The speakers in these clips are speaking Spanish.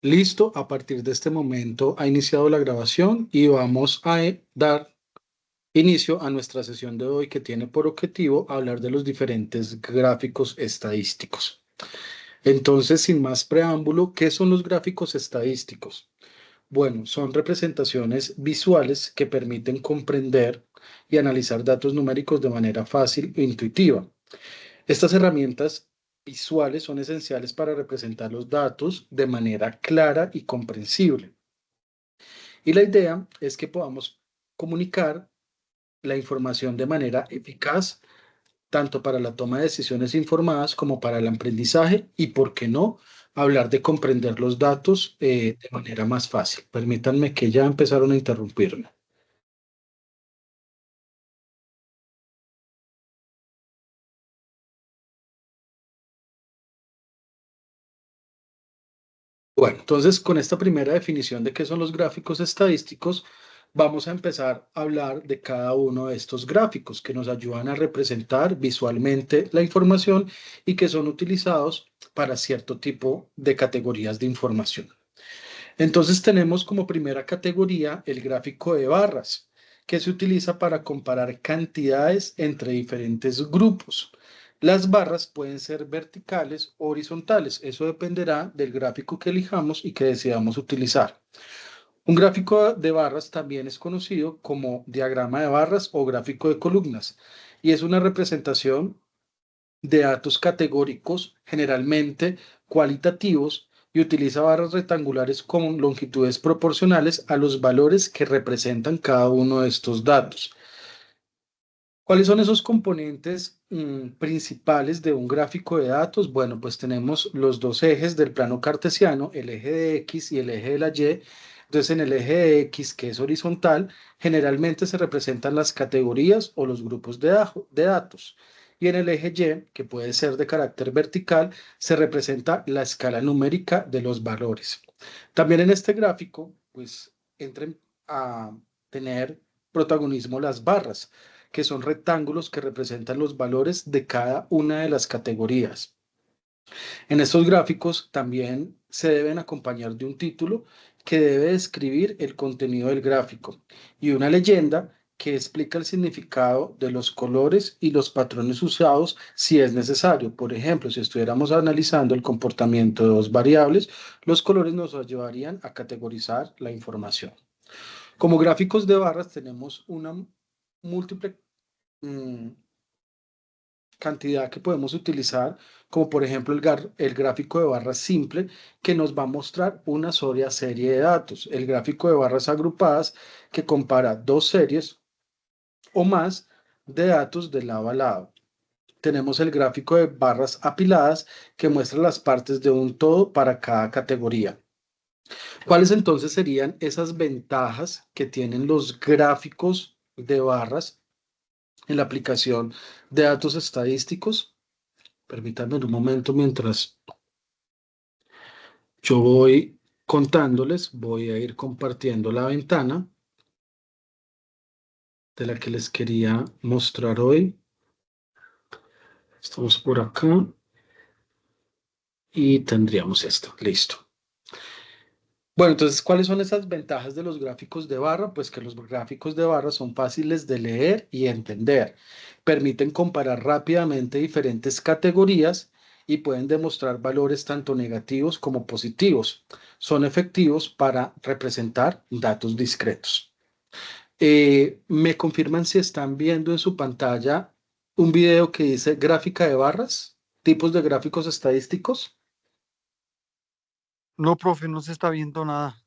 Listo, a partir de este momento ha iniciado la grabación y vamos a dar inicio a nuestra sesión de hoy que tiene por objetivo hablar de los diferentes gráficos estadísticos. Entonces, sin más preámbulo, ¿qué son los gráficos estadísticos? Bueno, son representaciones visuales que permiten comprender y analizar datos numéricos de manera fácil e intuitiva. Estas herramientas visuales son esenciales para representar los datos de manera clara y comprensible. Y la idea es que podamos comunicar la información de manera eficaz, tanto para la toma de decisiones informadas como para el aprendizaje y, ¿por qué no?, hablar de comprender los datos de manera más fácil. Permítanme que ya empezaron a interrumpirme. Bueno, entonces con esta primera definición de qué son los gráficos estadísticos, vamos a empezar a hablar de cada uno de estos gráficos que nos ayudan a representar visualmente la información y que son utilizados para cierto tipo de categorías de información. Entonces tenemos como primera categoría el gráfico de barras, que se utiliza para comparar cantidades entre diferentes grupos. Las barras pueden ser verticales o horizontales. Eso dependerá del gráfico que elijamos y que decidamos utilizar. Un gráfico de barras también es conocido como diagrama de barras o gráfico de columnas y es una representación de datos categóricos, generalmente cualitativos, y utiliza barras rectangulares con longitudes proporcionales a los valores que representan cada uno de estos datos. ¿Cuáles son esos componentes principales de un gráfico de datos? Bueno, pues tenemos los dos ejes del plano cartesiano, el eje de X y el eje de la Y. Entonces, en el eje de X, que es horizontal, generalmente se representan las categorías o los grupos de datos. Y en el eje Y, que puede ser de carácter vertical, se representa la escala numérica de los valores. También en este gráfico, pues, entran a tener protagonismo las barras, que son rectángulos que representan los valores de cada una de las categorías. En estos gráficos también se deben acompañar de un título que debe describir el contenido del gráfico y una leyenda que explica el significado de los colores y los patrones usados si es necesario. Por ejemplo, si estuviéramos analizando el comportamiento de dos variables, los colores nos ayudarían a categorizar la información. Como gráficos de barras tenemos una múltiple cantidad que podemos utilizar, como por ejemplo el gráfico de barras simple, que nos va a mostrar una sola serie de datos. El gráfico de barras agrupadas, que compara dos series o más de datos de lado a lado. Tenemos el gráfico de barras apiladas, que muestra las partes de un todo para cada categoría. ¿Cuáles entonces serían esas ventajas que tienen los gráficos de barras en la aplicación de datos estadísticos? Permítanme un momento mientras yo voy contándoles, voy a ir compartiendo la ventana de la que les quería mostrar hoy. Estamos por acá y tendríamos esto, listo. Bueno, entonces, ¿cuáles son esas ventajas de los gráficos de barra? Pues que los gráficos de barra son fáciles de leer y entender. Permiten comparar rápidamente diferentes categorías y pueden demostrar valores tanto negativos como positivos. Son efectivos para representar datos discretos. ¿Me confirman si están viendo en su pantalla un video que dice gráfica de barras, tipos de gráficos estadísticos? No, profe, no se está viendo nada.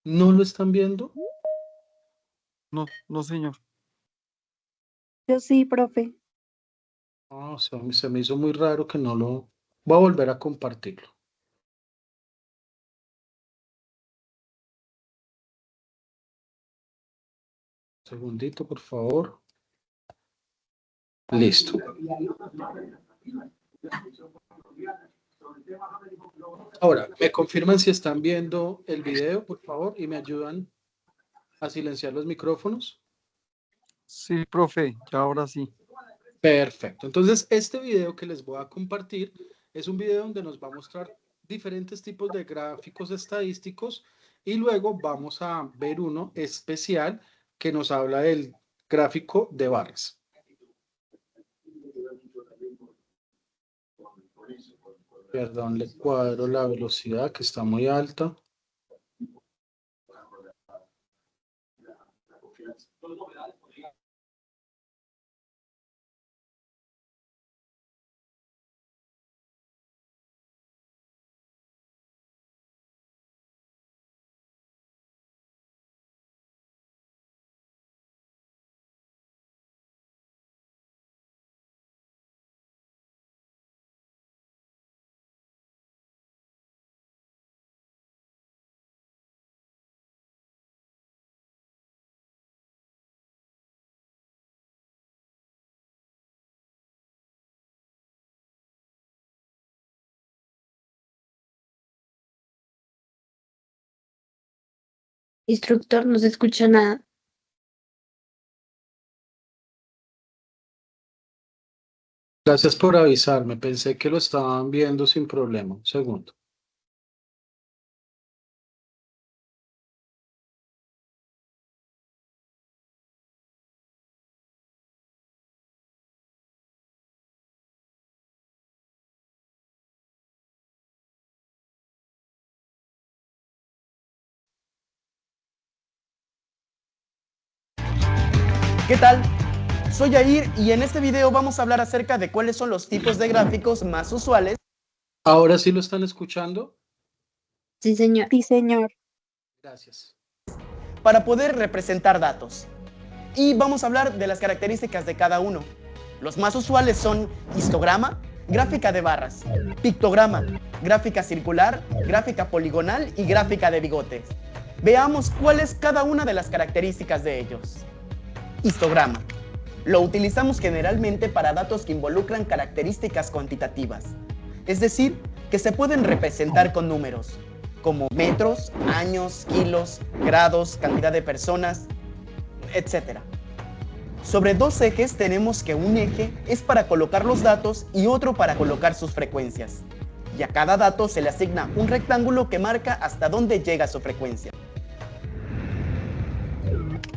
¿No lo están viendo? No, no, señor. Yo sí, profe. Ah, se me hizo muy raro que no lo... Voy a volver a compartirlo. Segundito, por favor. Listo. Ahora, ¿me confirman si están viendo el video, por favor? Y me ayudan a silenciar los micrófonos. Sí, profe, ya ahora sí. Perfecto. Entonces, este video que les voy a compartir es un video donde nos va a mostrar diferentes tipos de gráficos estadísticos y luego vamos a ver uno especial que nos habla del gráfico de barras. Perdón, le cuadro la velocidad que está muy alta. Instructor, no se escucha nada. Gracias por avisarme. Pensé que lo estaban viendo sin problema. Un segundo. ¿Qué tal? Soy Yair y en este video vamos a hablar acerca de cuáles son los tipos de gráficos más usuales. ¿Ahora sí lo están escuchando? Sí, señor. Sí, señor. Gracias. Para poder representar datos. Y vamos a hablar de las características de cada uno. Los más usuales son histograma, gráfica de barras, pictograma, gráfica circular, gráfica poligonal y gráfica de bigotes. Veamos cuál es cada una de las características de ellos. Histograma. Lo utilizamos generalmente para datos que involucran características cuantitativas, es decir, que se pueden representar con números, como metros, años, kilos, grados, cantidad de personas, etc. Sobre dos ejes tenemos que un eje es para colocar los datos y otro para colocar sus frecuencias. Y a cada dato se le asigna un rectángulo que marca hasta dónde llega su frecuencia.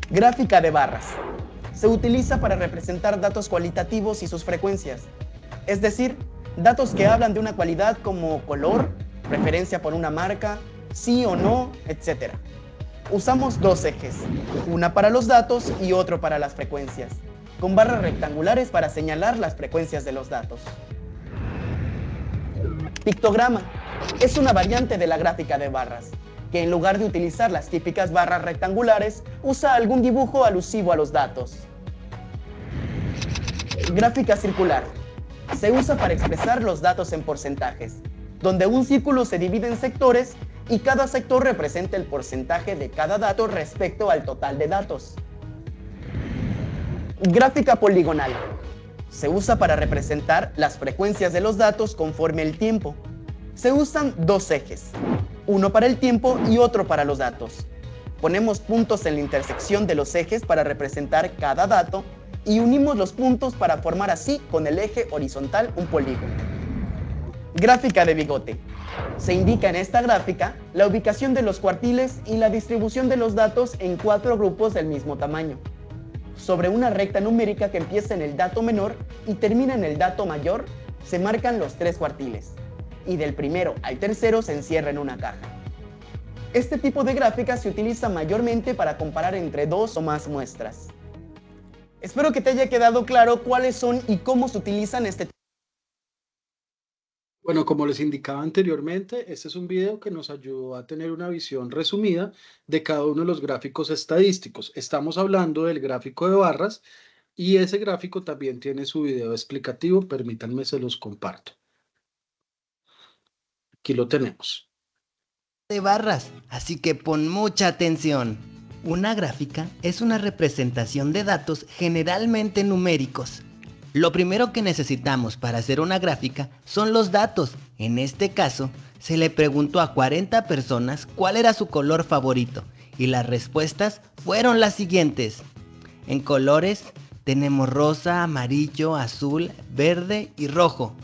Gráfica de barras. Se utiliza para representar datos cualitativos y sus frecuencias, es decir, datos que hablan de una cualidad como color, preferencia por una marca, sí o no, etc. Usamos dos ejes, una para los datos y otro para las frecuencias, con barras rectangulares para señalar las frecuencias de los datos. Pictograma es una variante de la gráfica de barras, que en lugar de utilizar las típicas barras rectangulares, usa algún dibujo alusivo a los datos. Gráfica circular. Se usa para expresar los datos en porcentajes, donde un círculo se divide en sectores y cada sector representa el porcentaje de cada dato respecto al total de datos. Gráfica poligonal. Se usa para representar las frecuencias de los datos conforme el tiempo. Se usan dos ejes, uno para el tiempo y otro para los datos. Ponemos puntos en la intersección de los ejes para representar cada dato y unimos los puntos para formar así con el eje horizontal un polígono. Gráfica de bigote. Se indica en esta gráfica la ubicación de los cuartiles y la distribución de los datos en 4 grupos del mismo tamaño, sobre una recta numérica que empieza en el dato menor y termina en el dato mayor, se marcan los 3 cuartiles, y del primero al tercero se encierra en una caja. Este tipo de gráfica se utiliza mayormente para comparar entre 2 o más muestras. Espero que te haya quedado claro cuáles son y cómo se utilizan este tipo. Bueno, como les indicaba anteriormente, este es un video que nos ayudó a tener una visión resumida de cada uno de los gráficos estadísticos. Estamos hablando del gráfico de barras y ese gráfico también tiene su video explicativo. Permítanme, se los comparto. Aquí lo tenemos. De barras, así que pon mucha atención. Una gráfica es una representación de datos generalmente numéricos. Lo primero que necesitamos para hacer una gráfica son los datos. En este caso, se le preguntó a 40 personas cuál era su color favorito y las respuestas fueron las siguientes. En colores tenemos rosa, amarillo, azul, verde y rojo.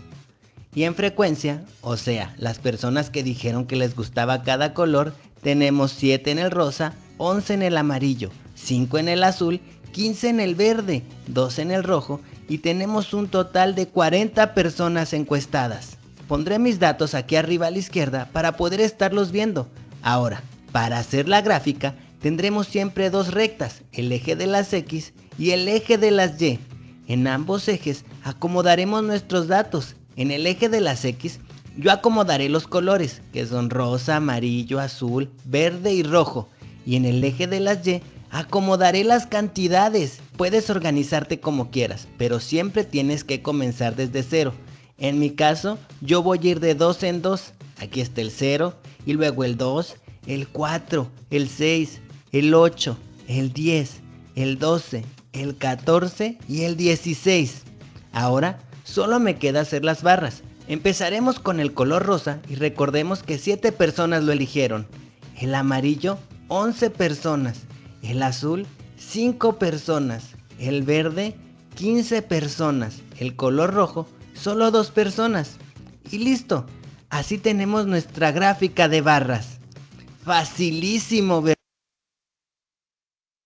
Y en frecuencia, o sea, las personas que dijeron que les gustaba cada color, tenemos 7 en el rosa, 11 en el amarillo, 5 en el azul, 15 en el verde, 2 en el rojo y tenemos un total de 40 personas encuestadas. Pondré mis datos aquí arriba a la izquierda para poder estarlos viendo. Ahora, para hacer la gráfica, tendremos siempre dos rectas, el eje de las X y el eje de las Y. En ambos ejes acomodaremos nuestros datos. En el eje de las X, yo acomodaré los colores, que son rosa, amarillo, azul, verde y rojo. Y en el eje de las Y, acomodaré las cantidades. Puedes organizarte como quieras, pero siempre tienes que comenzar desde cero. En mi caso, yo voy a ir de 2 en 2. Aquí está el 0, y luego el 2, el 4, el 6, el 8, el 10, el 12, el 14 y el 16. Ahora, solo me queda hacer las barras. Empezaremos con el color rosa y recordemos que 7 personas lo eligieron. El amarillo, 11 personas. El azul, 5 personas. El verde, 15 personas. El color rojo, solo 2 personas. Y listo. Así tenemos nuestra gráfica de barras. Facilísimo, ¿verdad?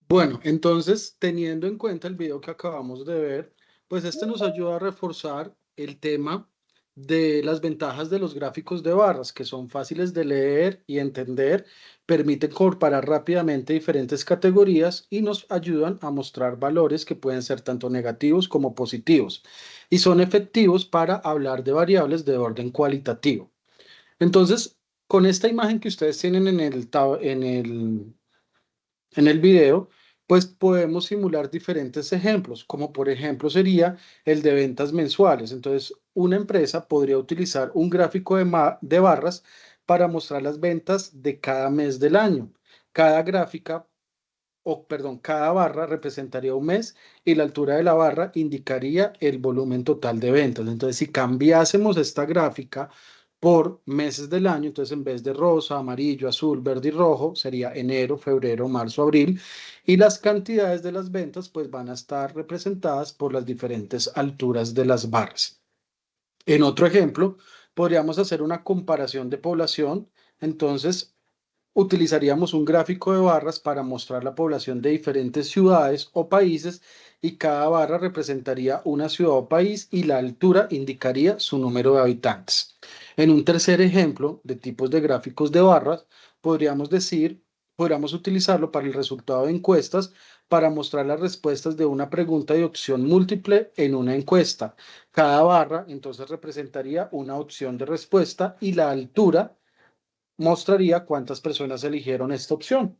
Bueno, entonces, teniendo en cuenta el video que acabamos de ver, pues este nos ayuda a reforzar el tema de las ventajas de los gráficos de barras, que son fáciles de leer y entender, permiten comparar rápidamente diferentes categorías y nos ayudan a mostrar valores que pueden ser tanto negativos como positivos y son efectivos para hablar de variables de orden cualitativo. Entonces, con esta imagen que ustedes tienen en el video, pues podemos simular diferentes ejemplos, como por ejemplo sería el de ventas mensuales. Entonces, una empresa podría utilizar un gráfico de barras para mostrar las ventas de cada mes del año. Cada barra representaría un mes y la altura de la barra indicaría el volumen total de ventas. Entonces, si cambiásemos esta gráfica por meses del año, entonces en vez de rosa, amarillo, azul, verde y rojo, sería enero, febrero, marzo, abril, y las cantidades de las ventas pues van a estar representadas por las diferentes alturas de las barras. En otro ejemplo, podríamos hacer una comparación de población, entonces utilizaríamos un gráfico de barras para mostrar la población de diferentes ciudades o países y cada barra representaría una ciudad o país y la altura indicaría su número de habitantes. En un tercer ejemplo de tipos de gráficos de barras, podríamos utilizarlo para el resultado de encuestas para mostrar las respuestas de una pregunta de opción múltiple en una encuesta. Cada barra entonces representaría una opción de respuesta y la altura mostraría cuántas personas eligieron esta opción.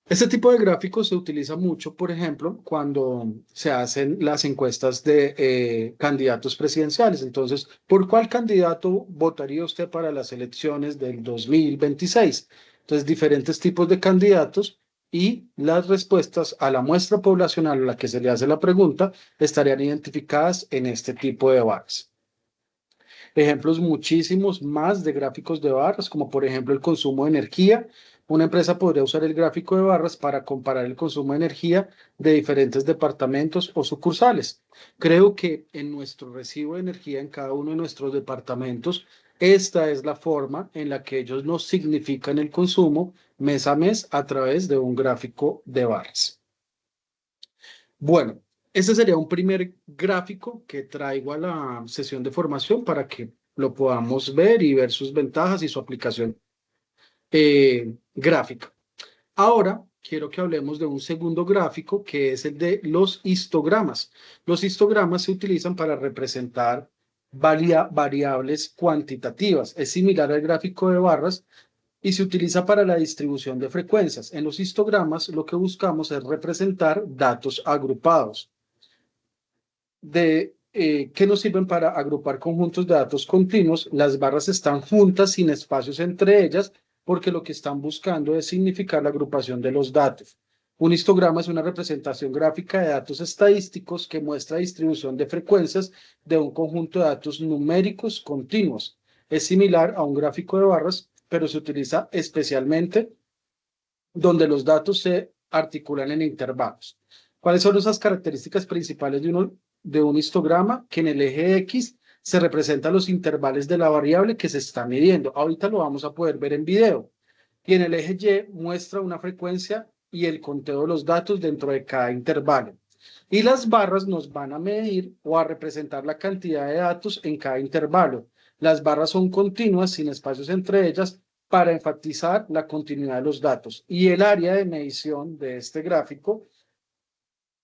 Este tipo de gráficos se utiliza mucho, por ejemplo, cuando se hacen las encuestas de candidatos presidenciales. Entonces, ¿por cuál candidato votaría usted para las elecciones del 2026? Entonces, diferentes tipos de candidatos y las respuestas a la muestra poblacional a la que se le hace la pregunta estarían identificadas en este tipo de barras. Ejemplos muchísimos más de gráficos de barras, como por ejemplo el consumo de energía. Una empresa podría usar el gráfico de barras para comparar el consumo de energía de diferentes departamentos o sucursales. Creo que en nuestro recibo de energía en cada uno de nuestros departamentos, esta es la forma en la que ellos nos significan el consumo mes a mes a través de un gráfico de barras. Bueno, este sería un primer gráfico que traigo a la sesión de formación para que lo podamos ver y ver sus ventajas y su aplicación gráfica. Ahora quiero que hablemos de un segundo gráfico que es el de los histogramas. Los histogramas se utilizan para representar variables cuantitativas. Es similar al gráfico de barras y se utiliza para la distribución de frecuencias. En los histogramas lo que buscamos es representar datos agrupados que nos sirven para agrupar conjuntos de datos continuos. Las barras están juntas sin espacios entre ellas porque lo que están buscando es significar la agrupación de los datos. Un histograma es una representación gráfica de datos estadísticos que muestra distribución de frecuencias de un conjunto de datos numéricos continuos. Es similar a un gráfico de barras, pero se utiliza especialmente donde los datos se articulan en intervalos. ¿Cuáles son esas características principales de un histograma? Que en el eje X se representan los intervalos de la variable que se está midiendo. Ahorita lo vamos a poder ver en video. Y en el eje Y muestra una frecuencia y el conteo de los datos dentro de cada intervalo. Y las barras nos van a medir o a representar la cantidad de datos en cada intervalo. Las barras son continuas, sin espacios entre ellas, para enfatizar la continuidad de los datos. Y el área de medición de este gráfico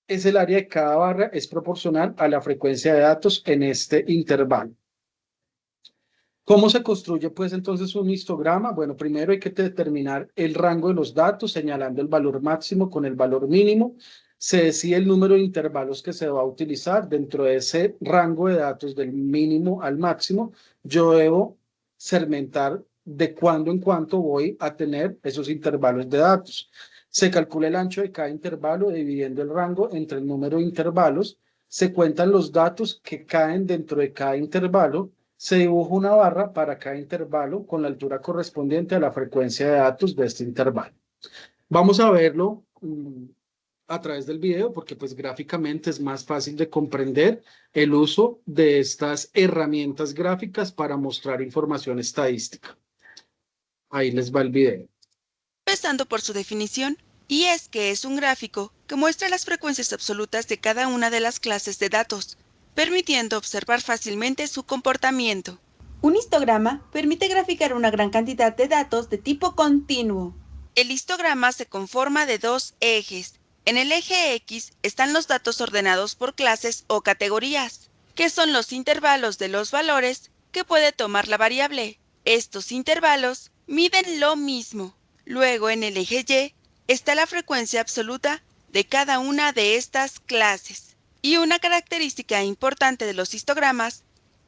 es el área de cada barra, es proporcional a la frecuencia de datos en este intervalo. ¿Cómo se construye pues entonces un histograma? Bueno, primero hay que determinar el rango de los datos señalando el valor máximo con el valor mínimo. Se decide el número de intervalos que se va a utilizar dentro de ese rango de datos del mínimo al máximo. Yo debo segmentar de cuándo en cuánto voy a tener esos intervalos de datos. Se calcula el ancho de cada intervalo dividiendo el rango entre el número de intervalos. Se cuentan los datos que caen dentro de cada intervalo. Se dibuja una barra para cada intervalo con la altura correspondiente a la frecuencia de datos de este intervalo. Vamos a verlo a través del video porque pues gráficamente es más fácil de comprender el uso de estas herramientas gráficas para mostrar información estadística. Ahí les va el video. Empezando por su definición, y es que es un gráfico que muestra las frecuencias absolutas de cada una de las clases de datos, permitiendo observar fácilmente su comportamiento. Un histograma permite graficar una gran cantidad de datos de tipo continuo. El histograma se conforma de dos ejes. En el eje X están los datos ordenados por clases o categorías, que son los intervalos de los valores que puede tomar la variable. Estos intervalos miden lo mismo. Luego, en el eje Y, está la frecuencia absoluta de cada una de estas clases. Y una característica importante de los histogramas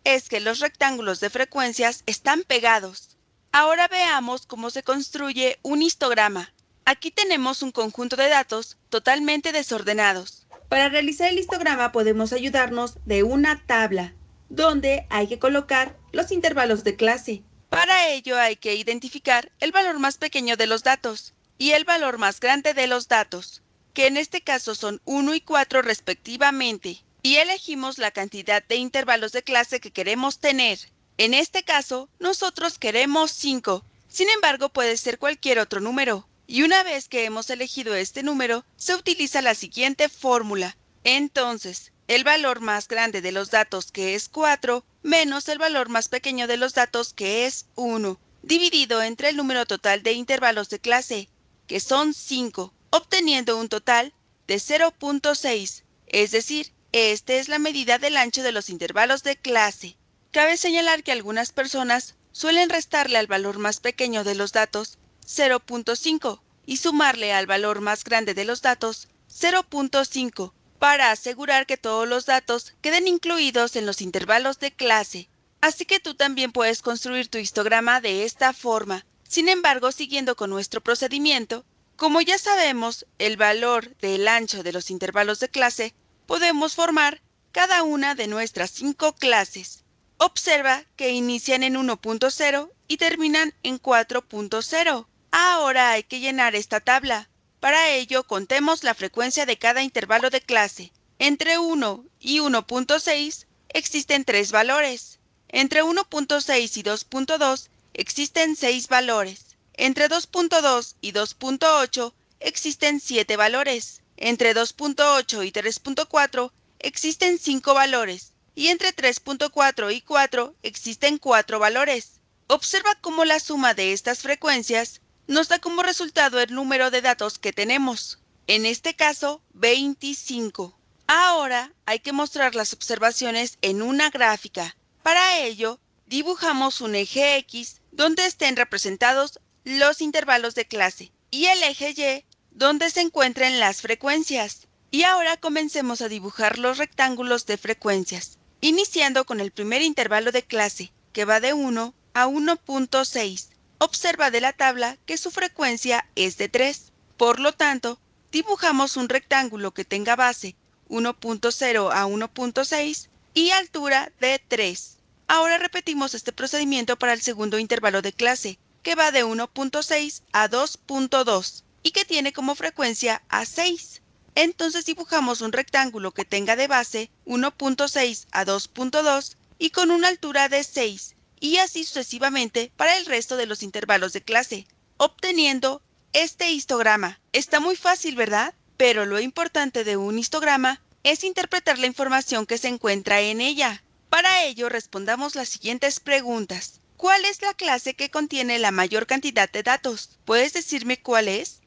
es que los rectángulos de frecuencias están pegados. Ahora veamos cómo se construye un histograma. Aquí tenemos un conjunto de datos totalmente desordenados. Para realizar el histograma podemos ayudarnos de una tabla, donde hay que colocar los intervalos de clase. Para ello hay que identificar el valor más pequeño de los datos y el valor más grande de los datos, que en este caso son 1 y 4 respectivamente, y elegimos la cantidad de intervalos de clase que queremos tener. En este caso, nosotros queremos 5, sin embargo puede ser cualquier otro número, y una vez que hemos elegido este número, se utiliza la siguiente fórmula. Entonces, el valor más grande de los datos, que es 4, menos el valor más pequeño de los datos, que es 1, dividido entre el número total de intervalos de clase, que son 5, obteniendo un total de 0.6, es decir, esta es la medida del ancho de los intervalos de clase. Cabe señalar que algunas personas suelen restarle al valor más pequeño de los datos 0.5 y sumarle al valor más grande de los datos 0.5 para asegurar que todos los datos queden incluidos en los intervalos de clase. Así que tú también puedes construir tu histograma de esta forma. Sin embargo, siguiendo con nuestro procedimiento, como ya sabemos el valor del ancho de los intervalos de clase, podemos formar cada una de nuestras 5 clases. Observa que inician en 1.0 y terminan en 4.0. Ahora hay que llenar esta tabla. Para ello, contemos la frecuencia de cada intervalo de clase. Entre 1 y 1.6 existen 3 valores. Entre 1.6 y 2.2 existen 6 valores. Entre 2.2 y 2.8 existen 7 valores. Entre 2.8 y 3.4 existen 5 valores. Y entre 3.4 y 4 existen 4 valores. Observa cómo la suma de estas frecuencias nos da como resultado el número de datos que tenemos. En este caso, 25. Ahora hay que mostrar las observaciones en una gráfica. Para ello, dibujamos un eje X donde estén representados los intervalos de clase y el eje Y donde se encuentren las frecuencias. Y ahora comencemos a dibujar los rectángulos de frecuencias, iniciando con el primer intervalo de clase, que va de 1 a 1.6. Observa de la tabla que su frecuencia es de 3. Por lo tanto, dibujamos un rectángulo que tenga base 1.0 a 1.6 y altura de 3. Ahora repetimos este procedimiento para el segundo intervalo de clase, que va de 1.6 a 2.2 y que tiene como frecuencia a 6. Entonces dibujamos un rectángulo que tenga de base 1.6 a 2.2 y con una altura de 6, y así sucesivamente para el resto de los intervalos de clase, obteniendo este histograma. Está muy fácil, ¿verdad? Pero lo importante de un histograma es interpretar la información que se encuentra en ella. Para ello, respondamos las siguientes preguntas. ¿Cuál es la clase que contiene la mayor cantidad de datos? ¿Puedes decirme cuál es?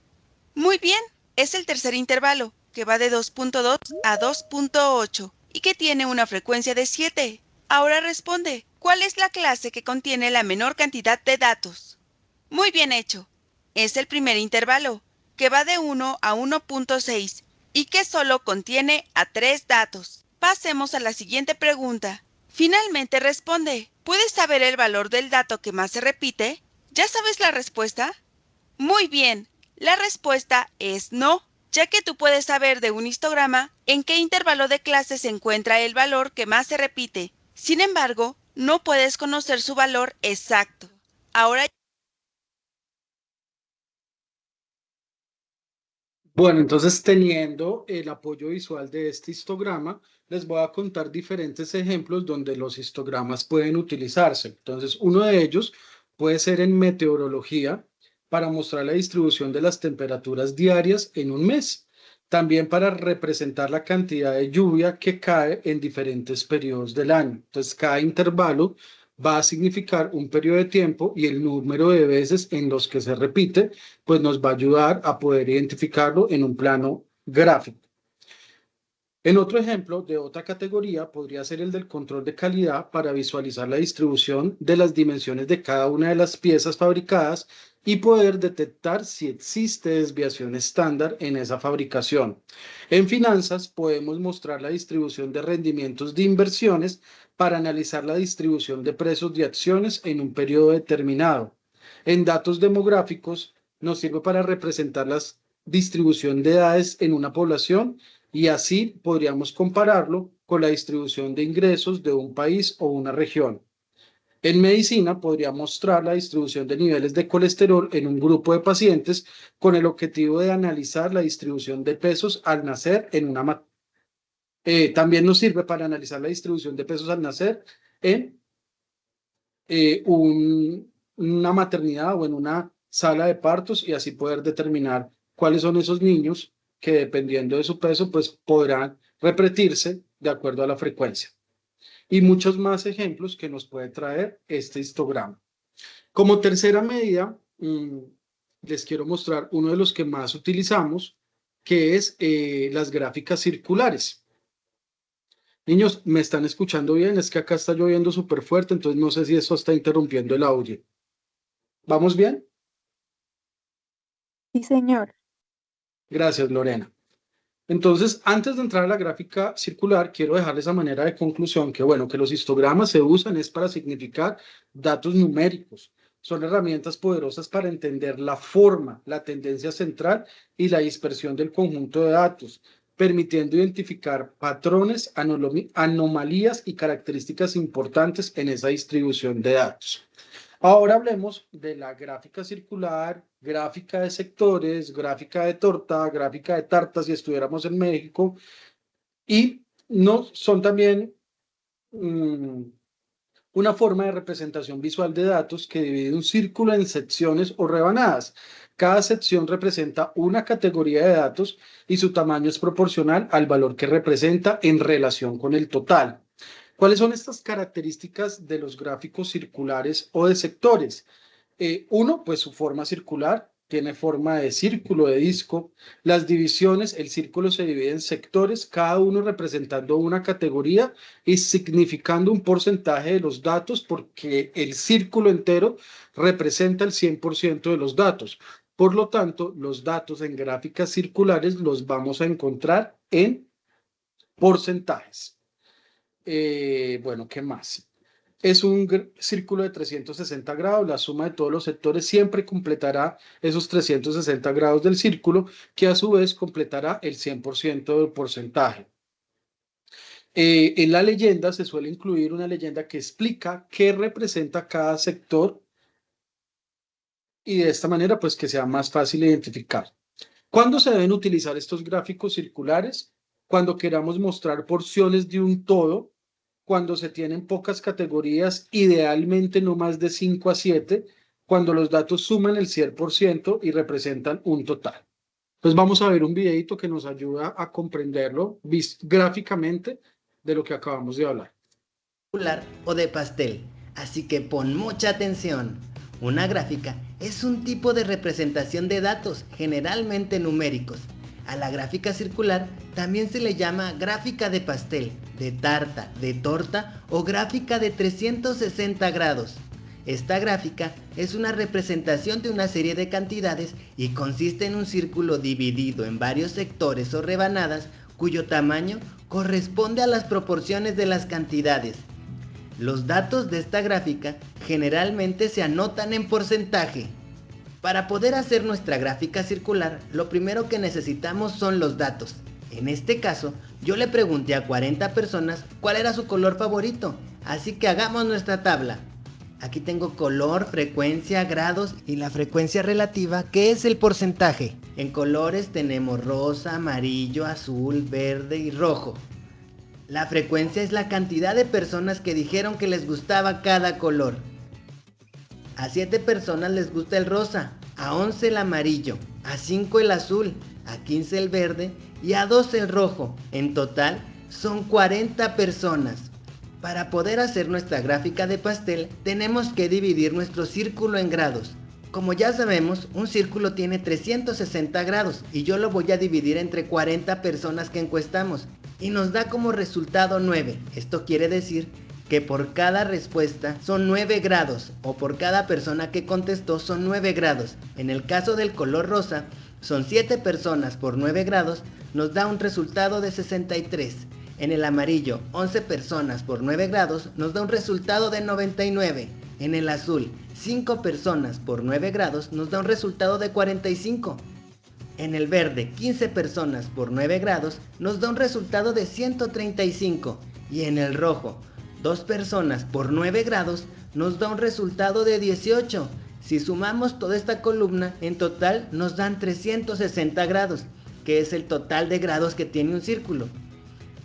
Muy bien, es el tercer intervalo, que va de 2.2 a 2.8 y que tiene una frecuencia de 7. Ahora responde, ¿cuál es la clase que contiene la menor cantidad de datos? Muy bien hecho. Es el primer intervalo, que va de 1 a 1.6 y que solo contiene a 3 datos. Pasemos a la siguiente pregunta. Finalmente responde, ¿puedes saber el valor del dato que más se repite? ¿Ya sabes la respuesta? Muy bien, la respuesta es no, ya que tú puedes saber de un histograma en qué intervalo de clase se encuentra el valor que más se repite. Sin embargo, no puedes conocer su valor exacto. Ahora... Bueno, entonces teniendo el apoyo visual de este histograma, les voy a contar diferentes ejemplos donde los histogramas pueden utilizarse. Entonces, uno de ellos puede ser en meteorología para mostrar la distribución de las temperaturas diarias en un mes. También para representar la cantidad de lluvia que cae en diferentes periodos del año. Entonces, cada intervalo va a significar un periodo de tiempo y el número de veces en los que se repite, pues nos va a ayudar a poder identificarlo en un plano gráfico. En otro ejemplo de otra categoría podría ser el del control de calidad para visualizar la distribución de las dimensiones de cada una de las piezas fabricadas y poder detectar si existe desviación estándar en esa fabricación. En finanzas podemos mostrar la distribución de rendimientos de inversiones para analizar la distribución de precios de acciones en un periodo determinado. En datos demográficos nos sirve para representar la distribución de edades en una población y así podríamos compararlo con la distribución de ingresos de un país o una región. En medicina podría mostrar la distribución de niveles de colesterol en un grupo de pacientes con el objetivo de analizar la distribución de pesos al nacer en una también nos sirve para analizar la distribución de pesos al nacer en una maternidad o en una sala de partos y así poder determinar cuáles son esos niños que dependiendo de su peso pues podrán repetirse de acuerdo a la frecuencia. Y muchos más ejemplos que nos puede traer este histograma. Como tercera medida, les quiero mostrar uno de los que más utilizamos, que es las gráficas circulares. Niños, ¿me están escuchando bien? Es que acá está lloviendo súper fuerte, entonces no sé si eso está interrumpiendo el audio. ¿Vamos bien? Sí, señor. Gracias, Lorena. Entonces, antes de entrar a la gráfica circular, quiero dejarles a manera de conclusión que, bueno, que los histogramas se usan es para significar datos numéricos. Son herramientas poderosas para entender la forma, la tendencia central y la dispersión del conjunto de datos, permitiendo identificar patrones, anomalías y características importantes en esa distribución de datos. Ahora hablemos de la gráfica circular, gráfica de sectores, gráfica de torta, gráfica de tartas si estuviéramos en México. Y no son también una forma de representación visual de datos que divide un círculo en secciones o rebanadas. Cada sección representa una categoría de datos y su tamaño es proporcional al valor que representa en relación con el total. ¿Cuáles son estas características de los gráficos circulares o de sectores? Uno, pues su forma circular, tiene forma de círculo, de disco. Las divisiones, el círculo se divide en sectores, cada uno representando una categoría y significando un porcentaje de los datos porque el círculo entero representa el 100% de los datos. Por lo tanto, los datos en gráficas circulares los vamos a encontrar en porcentajes. Bueno, ¿qué más? Es un círculo de 360 grados, la suma de todos los sectores siempre completará esos 360 grados del círculo, que a su vez completará el 100% del porcentaje. En la leyenda se suele incluir una leyenda que explica qué representa cada sector y de esta manera pues que sea más fácil identificar. ¿Cuándo se deben utilizar estos gráficos circulares? Cuando queramos mostrar porciones de un todo, cuando se tienen pocas categorías, idealmente no más de 5 a 7, cuando los datos suman el 100% y representan un total. Pues vamos a ver un videito que nos ayuda a comprenderlo gráficamente de lo que acabamos de hablar. O de pastel, así que pon mucha atención. Una gráfica es un tipo de representación de datos, generalmente numéricos. A la gráfica circular también se le llama gráfica de pastel, de tarta, de torta o gráfica de 360 grados. Esta gráfica es una representación de una serie de cantidades y consiste en un círculo dividido en varios sectores o rebanadas cuyo tamaño corresponde a las proporciones de las cantidades. Los datos de esta gráfica generalmente se anotan en porcentaje. Para poder hacer nuestra gráfica circular, lo primero que necesitamos son los datos. En este caso, yo le pregunté a 40 personas cuál era su color favorito, así que hagamos nuestra tabla. Aquí tengo color, frecuencia, grados y la frecuencia relativa, que es el porcentaje. En colores tenemos rosa, amarillo, azul, verde y rojo. La frecuencia es la cantidad de personas que dijeron que les gustaba cada color. A 7 personas les gusta el rosa, a 11 el amarillo, a 5 el azul, a 15 el verde y a 12 el rojo. En total son 40 personas. Para poder hacer nuestra gráfica de pastel, tenemos que dividir nuestro círculo en grados. Como ya sabemos, un círculo tiene 360 grados y yo lo voy a dividir entre 40 personas que encuestamos y nos da como resultado 9. Esto quiere decir que por cada respuesta son 9 grados o por cada persona que contestó son 9 grados. En el caso del color rosa, son 7 personas por 9 grados, nos da un resultado de 63. En el amarillo, 11 personas por 9 grados nos da un resultado de 99. En el azul, 5 personas por 9 grados nos da un resultado de 45. En el verde, 15 personas por 9 grados nos da un resultado de 135. Y en el rojo, 2 personas por 9 grados nos da un resultado de 18. Si sumamos toda esta columna, en total nos dan 360 grados, que es el total de grados que tiene un círculo.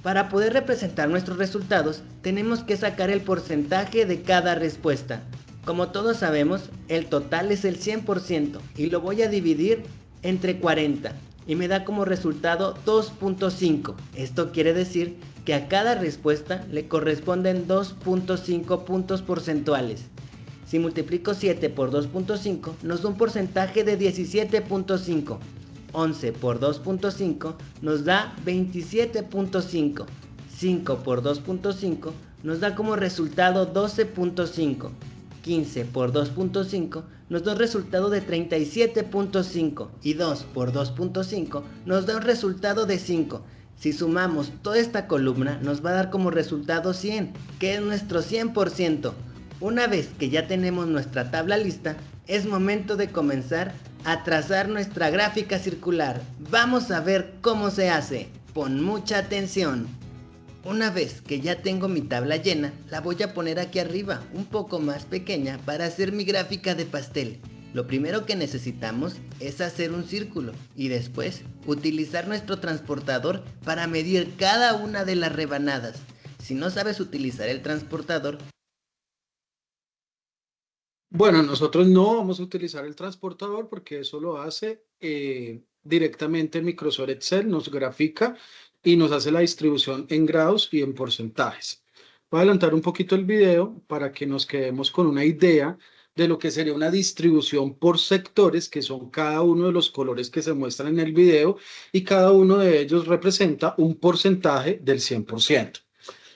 Para poder representar nuestros resultados, tenemos que sacar el porcentaje de cada respuesta. Como todos sabemos, el total es el 100% y lo voy a dividir entre 40 y me da como resultado 2.5. Esto quiere decir que a cada respuesta le corresponden 2.5 puntos porcentuales. Si multiplico 7 por 2.5 nos da un porcentaje de 17.5. 11 por 2.5 nos da 27.5. 5 por 2.5 nos da como resultado 12.5. 15 por 2.5 nos da un resultado de 37.5 y 2 por 2.5 nos da un resultado de 5. Si sumamos toda esta columna nos va a dar como resultado 100, que es nuestro 100%. Una vez que ya tenemos nuestra tabla lista, es momento de comenzar a trazar nuestra gráfica circular. Vamos a ver cómo se hace. Pon mucha atención. Una vez que ya tengo mi tabla llena, la voy a poner aquí arriba, un poco más pequeña, para hacer mi gráfica de pastel. Lo primero que necesitamos es hacer un círculo y después utilizar nuestro transportador para medir cada una de las rebanadas. Si no sabes utilizar el transportador, Bueno, nosotros no vamos a utilizar el transportador porque eso lo hace directamente Microsoft Excel, nos grafica y nos hace la distribución en grados y en porcentajes. Voy a adelantar un poquito el video para que nos quedemos con una idea de lo que sería una distribución por sectores, que son cada uno de los colores que se muestran en el video, y cada uno de ellos representa un porcentaje del 100%.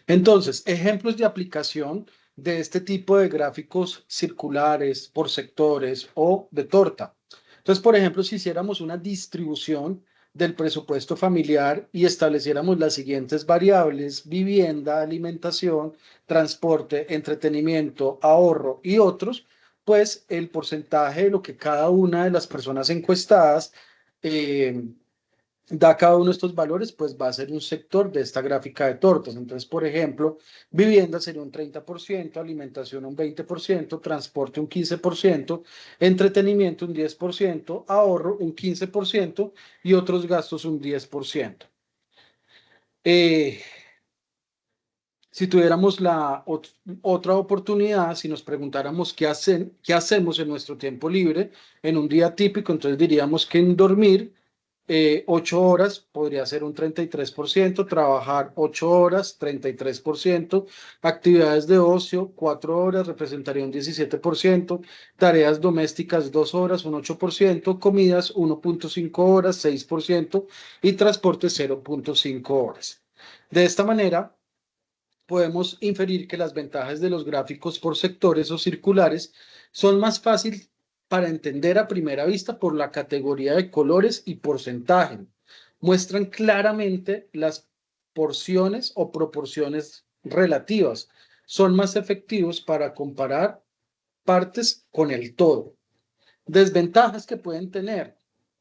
Entonces, ejemplos de aplicación de este tipo de gráficos circulares por sectores o de torta. Entonces, por ejemplo, si hiciéramos una distribución del presupuesto familiar y estableciéramos las siguientes variables: vivienda, alimentación, transporte, entretenimiento, ahorro y otros, pues el porcentaje de lo que cada una de las personas encuestadas da cada uno de estos valores, pues va a ser un sector de esta gráfica de tortas. Entonces, por ejemplo, vivienda sería un 30%, alimentación un 20%, transporte un 15%, entretenimiento un 10%, ahorro un 15% y otros gastos un 10%. Si tuviéramos la otra oportunidad, si nos preguntáramos qué hacemos en nuestro tiempo libre en un día típico, entonces diríamos que en dormir 8 horas podría ser un 33%, trabajar 8 horas, 33%, actividades de ocio, 4 horas, representaría un 17%, tareas domésticas, 2 horas, un 8%, comidas, 1.5 horas, 6%, y transporte, 0.5 horas. De esta manera, podemos inferir que las ventajas de los gráficos por sectores o circulares son más fáciles para entender a primera vista por la categoría de colores y porcentaje. Muestran claramente las porciones o proporciones relativas. Son más efectivos para comparar partes con el todo. Desventajas que pueden tener.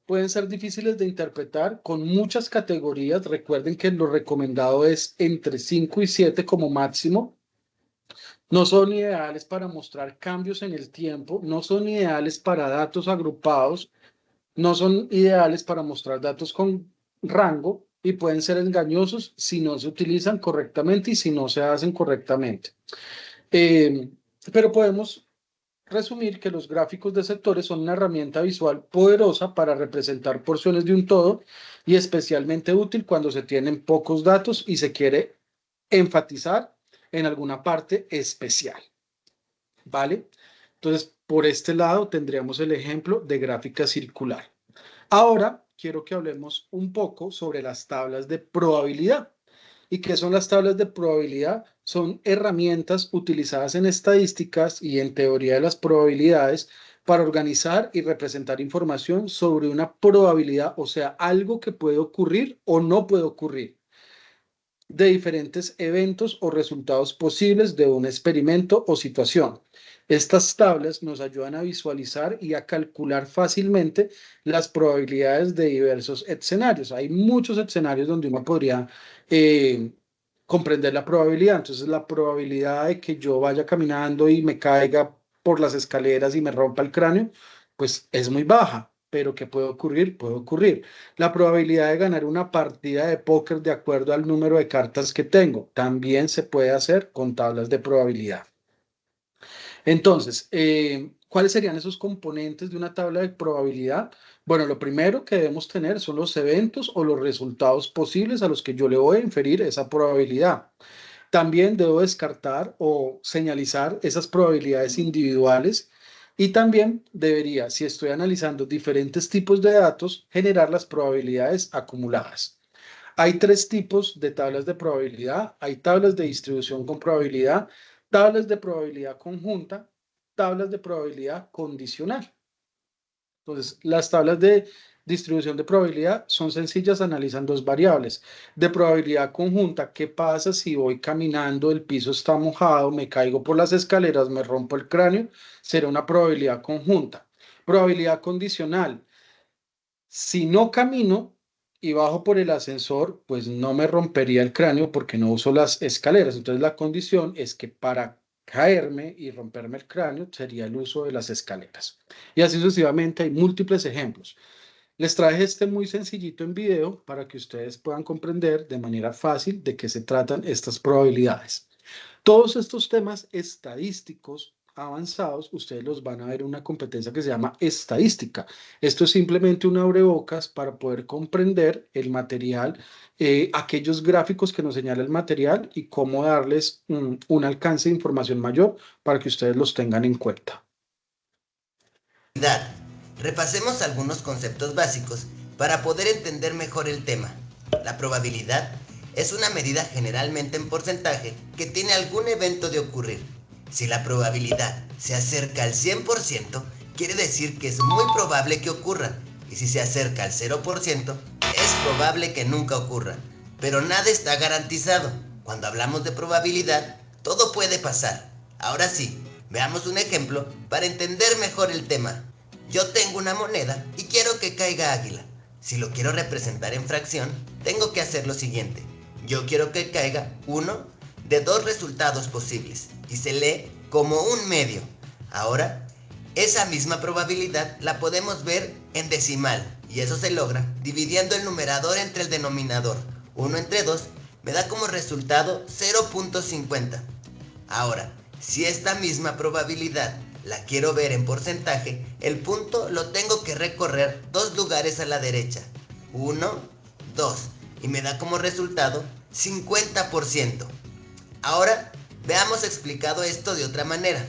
Pueden ser difíciles de interpretar con muchas categorías. Recuerden que lo recomendado es entre 5 y 7 como máximo. No son ideales para mostrar cambios en el tiempo, no son ideales para datos agrupados, no son ideales para mostrar datos con rango y pueden ser engañosos si no se utilizan correctamente y si no se hacen correctamente. Pero podemos resumir que los gráficos de sectores son una herramienta visual poderosa para representar porciones de un todo y especialmente útil cuando se tienen pocos datos y se quiere enfatizar en alguna parte especial, ¿vale? Entonces, por este lado tendríamos el ejemplo de gráfica circular. Ahora, quiero que hablemos un poco sobre las tablas de probabilidad. ¿Y qué son las tablas de probabilidad? Son herramientas utilizadas en estadísticas y en teoría de las probabilidades para organizar y representar información sobre una probabilidad, o sea, algo que puede ocurrir o no puede ocurrir, de diferentes eventos o resultados posibles de un experimento o situación. Estas tablas nos ayudan a visualizar y a calcular fácilmente las probabilidades de diversos escenarios. Hay muchos escenarios donde uno podría comprender la probabilidad. Entonces, la probabilidad de que yo vaya caminando y me caiga por las escaleras y me rompa el cráneo, pues es muy baja. Pero ¿qué puede ocurrir? Puede ocurrir. La probabilidad de ganar una partida de póker de acuerdo al número de cartas que tengo también se puede hacer con tablas de probabilidad. Entonces, ¿cuáles serían esos componentes de una tabla de probabilidad? Bueno, lo primero que debemos tener son los eventos o los resultados posibles a los que yo le voy a inferir esa probabilidad. También debo descartar o señalizar esas probabilidades individuales. Y también debería, si estoy analizando diferentes tipos de datos, generar las probabilidades acumuladas. Hay 3 tipos de tablas de probabilidad. Hay tablas de distribución con probabilidad, tablas de probabilidad conjunta, tablas de probabilidad condicional. Entonces, las tablas de distribución de probabilidad son sencillas, analizan 2 variables. De probabilidad conjunta, ¿qué pasa si voy caminando, el piso está mojado, me caigo por las escaleras, me rompo el cráneo? Será una probabilidad conjunta. Probabilidad condicional, si no camino y bajo por el ascensor, pues no me rompería el cráneo porque no uso las escaleras. Entonces, la condición es que para caerme y romperme el cráneo sería el uso de las escaleras. Y así sucesivamente hay múltiples ejemplos. Les traje este muy sencillito en video para que ustedes puedan comprender de manera fácil de qué se tratan estas probabilidades. Todos estos temas estadísticos avanzados, ustedes los van a ver en una competencia que se llama estadística. Esto es simplemente un abrebocas para poder comprender el material, aquellos gráficos que nos señala el material y cómo darles un alcance de información mayor para que ustedes los tengan en cuenta. Repasemos algunos conceptos básicos para poder entender mejor el tema. La probabilidad es una medida generalmente en porcentaje que tiene algún evento de ocurrir. Si la probabilidad se acerca al 100%, quiere decir que es muy probable que ocurra. Y si se acerca al 0%, es probable que nunca ocurra. Pero nada está garantizado. Cuando hablamos de probabilidad, todo puede pasar. Ahora sí, veamos un ejemplo para entender mejor el tema. Yo tengo una moneda y quiero que caiga águila. Si lo quiero representar en fracción, tengo que hacer lo siguiente. Yo quiero que caiga uno de 2 resultados posibles y se lee como un medio. Ahora, esa misma probabilidad la podemos ver en decimal y eso se logra dividiendo el numerador entre el denominador. 1 entre 2 me da como resultado 0.50. Ahora, si esta misma probabilidad la quiero ver en porcentaje, el punto lo tengo que recorrer 2 lugares a la derecha. 1, 2. Y me da como resultado 50%. Ahora, veamos explicado esto de otra manera.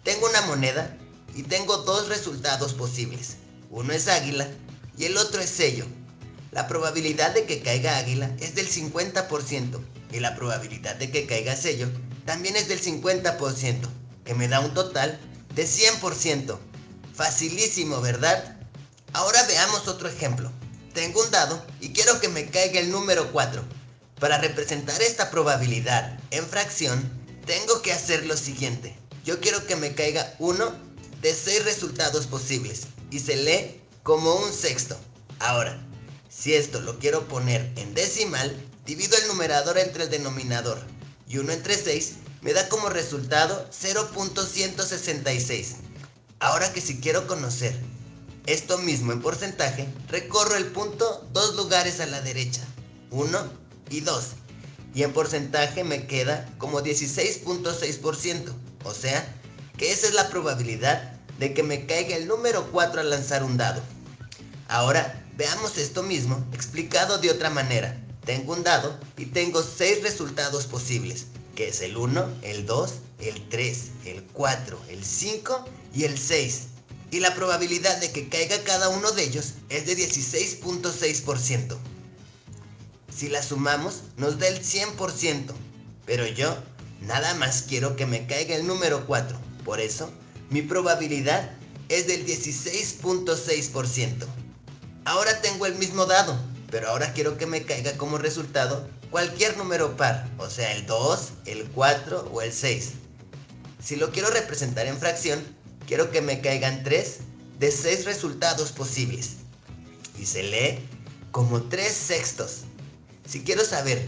Tengo una moneda y tengo dos resultados posibles. Uno es águila y el otro es sello. La probabilidad de que caiga águila es del 50% y la probabilidad de que caiga sello también es del 50%, que me da un total de 100%. Facilísimo, ¿verdad? Ahora veamos otro ejemplo. Tengo un dado y quiero que me caiga el número 4. Para representar esta probabilidad en fracción, tengo que hacer lo siguiente. Yo quiero que me caiga uno de 6 resultados posibles y se lee como un sexto. Ahora, si esto lo quiero poner en decimal, divido el numerador entre el denominador y 1 entre 6 me da como resultado 0.166. Ahora que si quiero conocer esto mismo en porcentaje, recorro el punto 2 lugares a la derecha, 1 y 2, y en porcentaje me queda como 16.6%, o sea que esa es la probabilidad de que me caiga el número 4 al lanzar un dado. Ahora veamos esto mismo explicado de otra manera. Tengo un dado y tengo 6 resultados posibles, que es el 1, el 2, el 3, el 4, el 5 y el 6. Y la probabilidad de que caiga cada uno de ellos es de 16.6%. Si la sumamos nos da el 100%, pero yo nada más quiero que me caiga el número 4, por eso mi probabilidad es del 16.6%. Ahora tengo el mismo dado, pero ahora quiero que me caiga como resultado cualquier número par, o sea el 2, el 4 o el 6. Si lo quiero representar en fracción, quiero que me caigan 3 de 6 resultados posibles y se lee como 3 sextos. Si quiero saber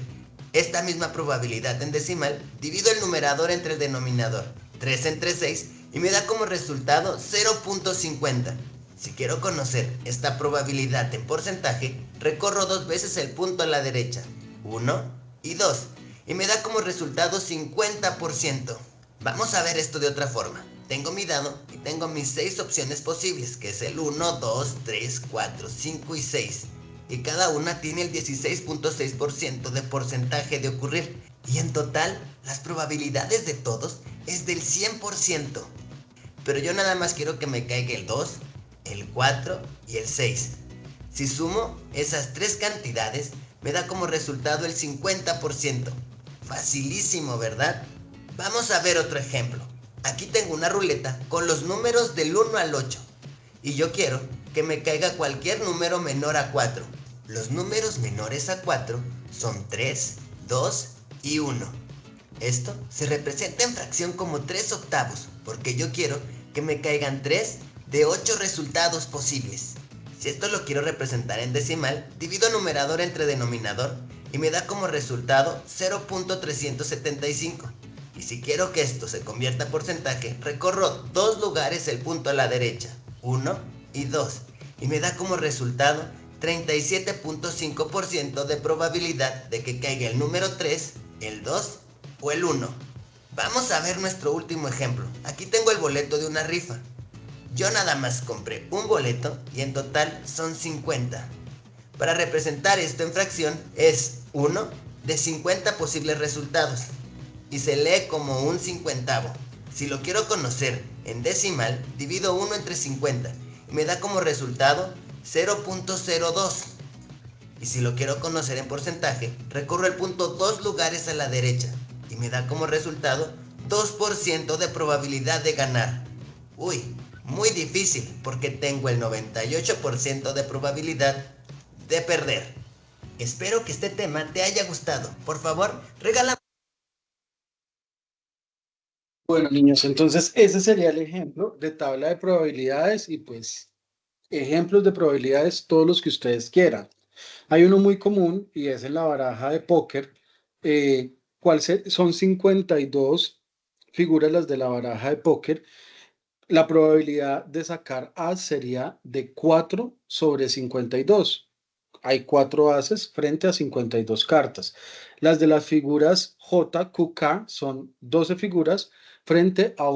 esta misma probabilidad en decimal, divido el numerador entre el denominador, 3 entre 6, y me da como resultado 0.50. Si quiero conocer esta probabilidad en porcentaje, recorro 2 veces el punto a la derecha, 1 y 2, y me da como resultado 50%. Vamos a ver esto de otra forma. Tengo mi dado y tengo mis 6 opciones posibles, que es el 1, 2, 3, 4, 5 y 6. Y cada una tiene el 16.6% de porcentaje de ocurrir. Y en total, las probabilidades de todos es del 100%. Pero yo nada más quiero que me caiga el 2, el 4 y el 6. Si sumo esas 3 cantidades, me da como resultado el 50%. Facilísimo, ¿verdad? Vamos a ver otro ejemplo. Aquí tengo una ruleta con los números del 1 al 8. Y yo quiero que me caiga cualquier número menor a 4. Los números menores a 4 son 3, 2 y 1. Esto se representa en fracción como 3 octavos, porque yo quiero que me caigan 3 de 8 resultados posibles. Si esto lo quiero representar en decimal, divido numerador entre denominador y me da como resultado 0.375. Y si quiero que esto se convierta en porcentaje, recorro 2 lugares el punto a la derecha, 1 y 2, y me da como resultado 37.5% de probabilidad de que caiga el número 3, el 2 o el 1. Vamos a ver nuestro último ejemplo. Aquí tengo el boleto de una rifa. Yo nada más compré un boleto y en total son 50. Para representar esto en fracción es 1 de 50 posibles resultados y se lee como un cincuentavo. Si lo quiero conocer en decimal, divido 1 entre 50 y me da como resultado 0.02. Y si lo quiero conocer en porcentaje, recorro el punto 2 lugares a la derecha y me da como resultado 2% de probabilidad de ganar. Uy, muy difícil porque tengo el 98% de probabilidad de perder. Espero que este tema te haya gustado. Por favor, regala. Bueno, niños, entonces ese sería el ejemplo de tabla de probabilidades y pues ejemplos de probabilidades todos los que ustedes quieran. Hay uno muy común y es en la baraja de póker. Son 52 figuras las de la baraja de póker. La probabilidad de sacar as sería de 4 sobre 52. Hay 4 ases frente a 52 cartas. Las de las figuras J, Q, K son 12 figuras frente a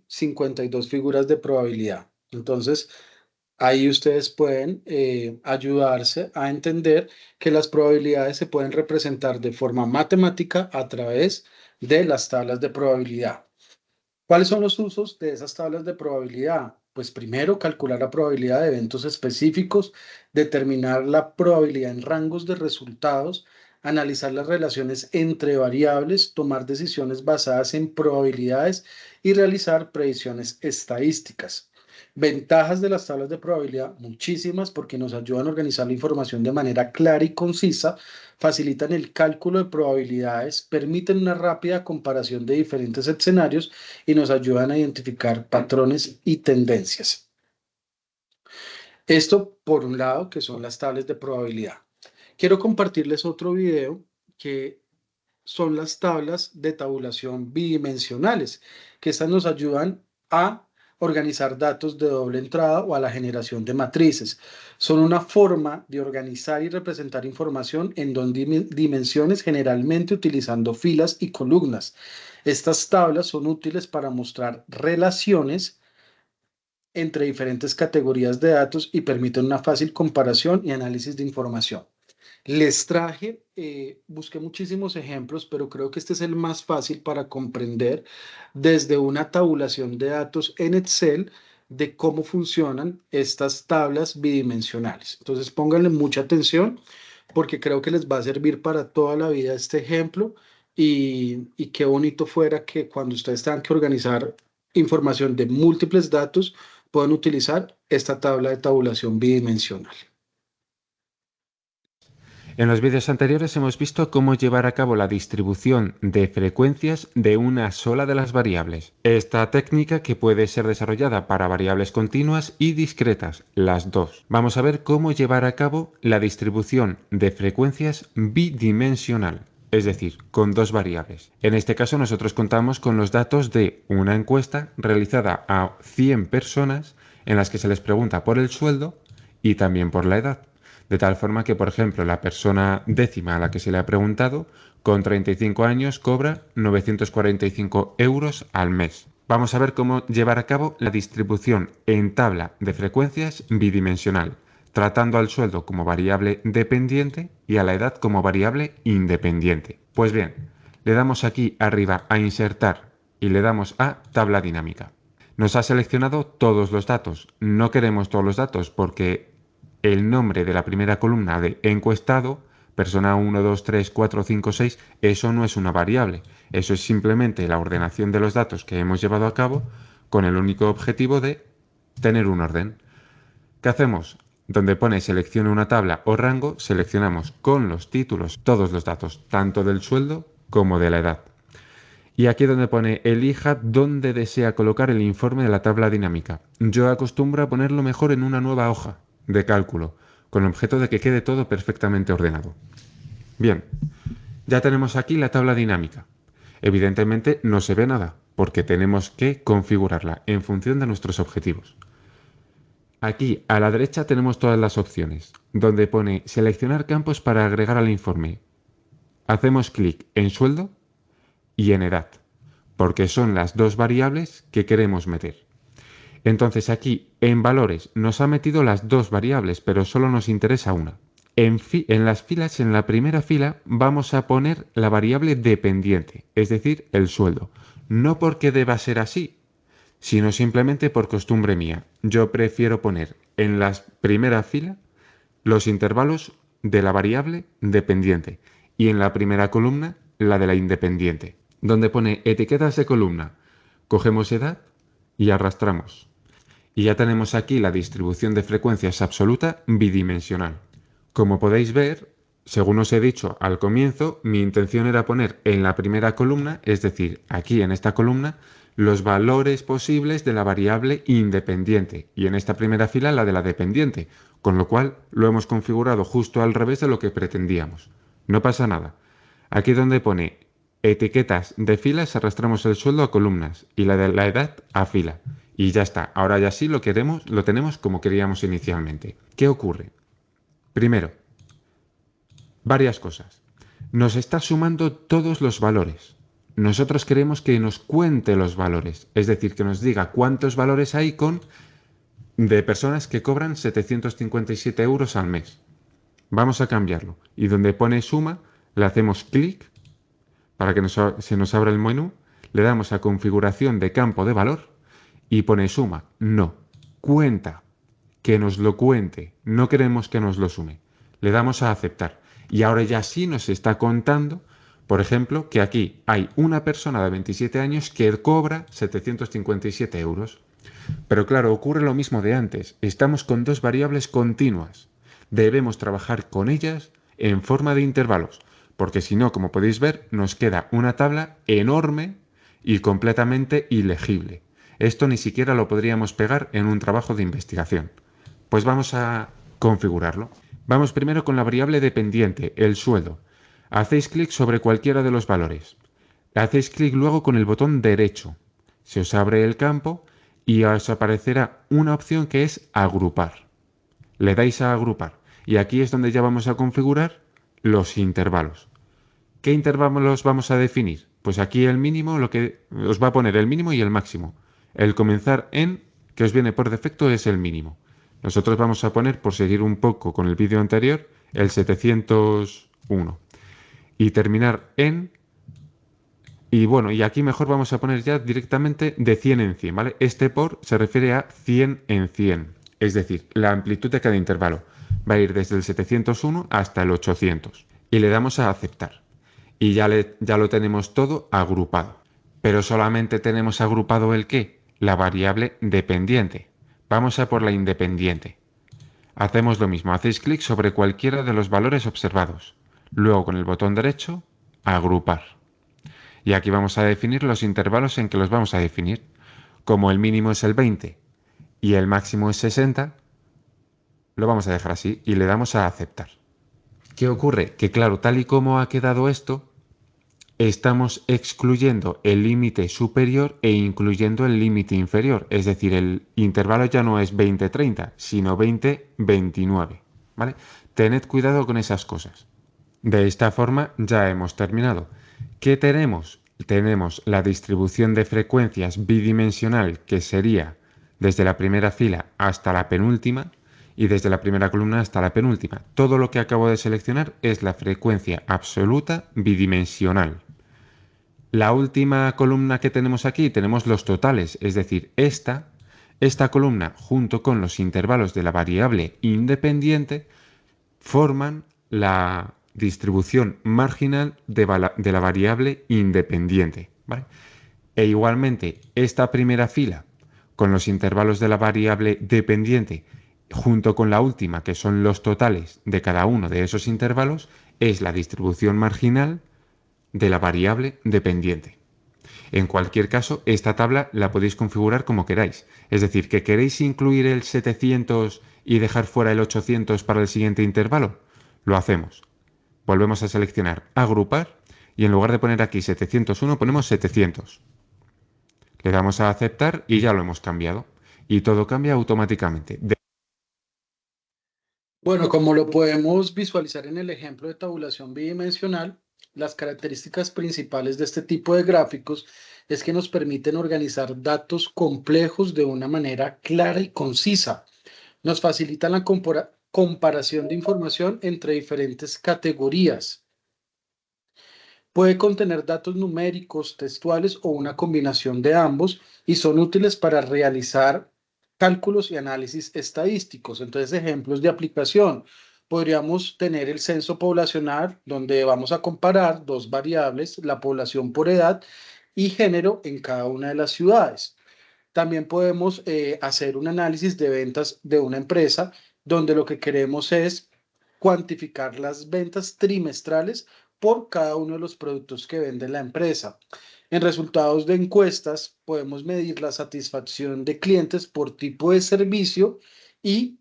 52 figuras de probabilidad. Entonces, ahí ustedes pueden ayudarse a entender que las probabilidades se pueden representar de forma matemática a través de las tablas de probabilidad. ¿Cuáles son los usos de esas tablas de probabilidad? Pues primero, calcular la probabilidad de eventos específicos, determinar la probabilidad en rangos de resultados, analizar las relaciones entre variables, tomar decisiones basadas en probabilidades y realizar predicciones estadísticas. Ventajas de las tablas de probabilidad, muchísimas, porque nos ayudan a organizar la información de manera clara y concisa, facilitan el cálculo de probabilidades, permiten una rápida comparación de diferentes escenarios y nos ayudan a identificar patrones y tendencias. Esto por un lado, que son las tablas de probabilidad. Quiero compartirles otro video que son las tablas de tabulación bidimensionales, que estas nos ayudan a organizar datos de doble entrada o a la generación de matrices. Son una forma de organizar y representar información en 2 dimensiones, generalmente utilizando filas y columnas. Estas tablas son útiles para mostrar relaciones entre diferentes categorías de datos y permiten una fácil comparación y análisis de información. Les traje, busqué muchísimos ejemplos, pero creo que este es el más fácil para comprender desde una tabulación de datos en Excel de cómo funcionan estas tablas bidimensionales. Entonces pónganle mucha atención porque creo que les va a servir para toda la vida este ejemplo y qué bonito fuera que cuando ustedes tengan que organizar información de múltiples datos puedan utilizar esta tabla de tabulación bidimensional. En los vídeos anteriores hemos visto cómo llevar a cabo la distribución de frecuencias de una sola de las variables. Esta técnica que puede ser desarrollada para variables continuas y discretas, las dos. Vamos a ver cómo llevar a cabo la distribución de frecuencias bidimensional, es decir, con 2 variables. En este caso nosotros contamos con los datos de una encuesta realizada a 100 personas en las que se les pregunta por el sueldo y también por la edad. De tal forma que, por ejemplo, la persona décima a la que se le ha preguntado, con 35 años, cobra 945 euros al mes. Vamos a ver cómo llevar a cabo la distribución en tabla de frecuencias bidimensional, tratando al sueldo como variable dependiente y a la edad como variable independiente. Pues bien, le damos aquí arriba a insertar y le damos a tabla dinámica. Nos ha seleccionado todos los datos. No queremos todos los datos porque el nombre de la primera columna de encuestado, persona 1, 2, 3, 4, 5, 6, eso no es una variable. Eso es simplemente la ordenación de los datos que hemos llevado a cabo con el único objetivo de tener un orden. ¿Qué hacemos? Donde pone seleccione una tabla o rango, seleccionamos con los títulos todos los datos, tanto del sueldo como de la edad. Y aquí donde pone elija dónde desea colocar el informe de la tabla dinámica. Yo acostumbro a ponerlo mejor en una nueva hoja de cálculo, con el objeto de que quede todo perfectamente ordenado. Bien, ya tenemos aquí la tabla dinámica. Evidentemente no se ve nada, porque tenemos que configurarla en función de nuestros objetivos. Aquí a la derecha tenemos todas las opciones, donde pone seleccionar campos para agregar al informe. Hacemos clic en sueldo y en edad, porque son las 2 variables que queremos meter. Entonces aquí en valores nos ha metido las 2 variables, pero solo nos interesa una. En las filas, en la primera fila, vamos a poner la variable dependiente, es decir, el sueldo. No porque deba ser así, sino simplemente por costumbre mía. Yo prefiero poner en la primera fila los intervalos de la variable dependiente y en la primera columna la de la independiente. Donde pone etiquetas de columna, cogemos edad y arrastramos. Y ya tenemos aquí la distribución de frecuencias absoluta bidimensional. Como podéis ver, según os he dicho al comienzo, mi intención era poner en la primera columna, es decir, aquí en esta columna, los valores posibles de la variable independiente y en esta primera fila la de la dependiente, con lo cual lo hemos configurado justo al revés de lo que pretendíamos. No pasa nada. Aquí donde pone etiquetas de filas arrastramos el sueldo a columnas y la de la edad a fila. Y ya está, ahora ya sí lo tenemos como queríamos inicialmente. ¿Qué ocurre? Primero, varias cosas. Nos está sumando todos los valores. Nosotros queremos que nos cuente los valores, es decir, que nos diga cuántos valores hay de personas que cobran 757 euros al mes. Vamos a cambiarlo. Y donde pone suma, le hacemos clic para que se nos abra el menú, le damos a configuración de campo de valor y pone suma. No, cuenta, que nos lo cuente, no queremos que nos lo sume. Le damos a aceptar. Y ahora ya sí nos está contando, por ejemplo, que aquí hay una persona de 27 años que cobra 757 euros. Pero claro, ocurre lo mismo de antes. Estamos con dos variables continuas. Debemos trabajar con ellas en forma de intervalos, porque si no, como podéis ver, nos queda una tabla enorme y completamente ilegible. Esto ni siquiera lo podríamos pegar en un trabajo de investigación. Pues vamos a configurarlo. Vamos primero con la variable dependiente, el sueldo. Hacéis clic sobre cualquiera de los valores. Hacéis clic luego con el botón derecho. Se os abre el campo y os aparecerá una opción que es agrupar. Le dais a agrupar y aquí es donde ya vamos a configurar los intervalos. ¿Qué intervalos vamos a definir? Pues aquí el mínimo, lo que os va a poner el mínimo y el máximo. El comenzar en, que os viene por defecto, es el mínimo. Nosotros vamos a poner, por seguir un poco con el vídeo anterior, el 701. Y terminar en... Y bueno, y aquí mejor vamos a poner ya directamente de 100 en 100, ¿vale? Este por se refiere a 100 en 100. Es decir, la amplitud de cada intervalo. Va a ir desde el 701 hasta el 800. Y le damos a aceptar. Y ya lo tenemos todo agrupado. Pero solamente tenemos agrupado el ¿qué? La variable dependiente. Vamos a por la independiente. Hacemos lo mismo. Hacéis clic sobre cualquiera de los valores observados. Luego con el botón derecho, agrupar. Y aquí vamos a definir los intervalos en que los vamos a definir. Como el mínimo es el 20 y el máximo es 60, lo vamos a dejar así y le damos a aceptar. ¿Qué ocurre? Que claro, tal y como ha quedado esto, estamos excluyendo el límite superior e incluyendo el límite inferior. Es decir, el intervalo ya no es 20-30, sino 20-29. ¿Vale? Tened cuidado con esas cosas. De esta forma ya hemos terminado. ¿Qué tenemos? Tenemos la distribución de frecuencias bidimensional, que sería desde la primera fila hasta la penúltima y desde la primera columna hasta la penúltima. Todo lo que acabo de seleccionar es la frecuencia absoluta bidimensional. La última columna que tenemos aquí tenemos los totales, es decir, esta columna junto con los intervalos de la variable independiente forman la distribución marginal de la variable independiente, ¿vale? E igualmente, esta primera fila con los intervalos de la variable dependiente junto con la última, que son los totales de cada uno de esos intervalos, es la distribución marginal de la variable dependiente. En cualquier caso, esta tabla la podéis configurar como queráis. Es decir, que queréis incluir el 700 y dejar fuera el 800 para el siguiente intervalo, lo hacemos. Volvemos a seleccionar agrupar y en lugar de poner aquí 701 ponemos 700. Le damos a aceptar y ya lo hemos cambiado. Y todo cambia automáticamente. Bueno, como lo podemos visualizar en el ejemplo de tabulación bidimensional, las características principales de este tipo de gráficos es que nos permiten organizar datos complejos de una manera clara y concisa. Nos facilitan la comparación de información entre diferentes categorías. Puede contener datos numéricos, textuales o una combinación de ambos y son útiles para realizar cálculos y análisis estadísticos. Entonces, ejemplos de aplicación. Podríamos tener el censo poblacional, donde vamos a comparar dos variables, la población por edad y género en cada una de las ciudades. También podemos hacer un análisis de ventas de una empresa, donde lo que queremos es cuantificar las ventas trimestrales por cada uno de los productos que vende la empresa. En resultados de encuestas podemos medir la satisfacción de clientes por tipo de servicio y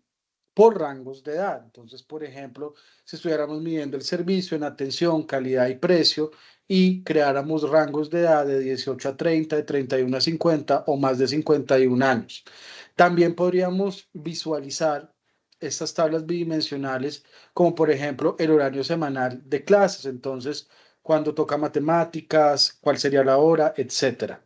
por rangos de edad. Entonces, por ejemplo, si estuviéramos midiendo el servicio en atención, calidad y precio y creáramos rangos de edad de 18 a 30, de 31 a 50 o más de 51 años. También podríamos visualizar estas tablas bidimensionales, como por ejemplo el horario semanal de clases. Entonces, cuando toca matemáticas, cuál sería la hora, etcétera.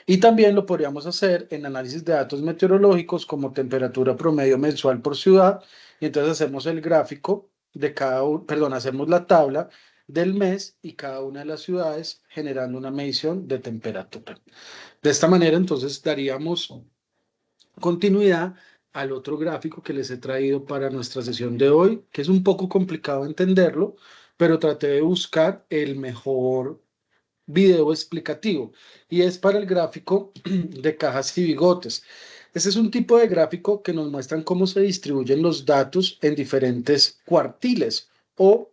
Y también lo podríamos hacer en análisis de datos meteorológicos como temperatura promedio mensual por ciudad. Y entonces hacemos el gráfico de cada uno, perdón, hacemos la tabla del mes y cada una de las ciudades generando una medición de temperatura. De esta manera, entonces, daríamos continuidad al otro gráfico que les he traído para nuestra sesión de hoy, que es un poco complicado entenderlo, pero traté de buscar el mejor video explicativo y es para el gráfico de cajas y bigotes. Este es un tipo de gráfico que nos muestran cómo se distribuyen los datos en diferentes cuartiles o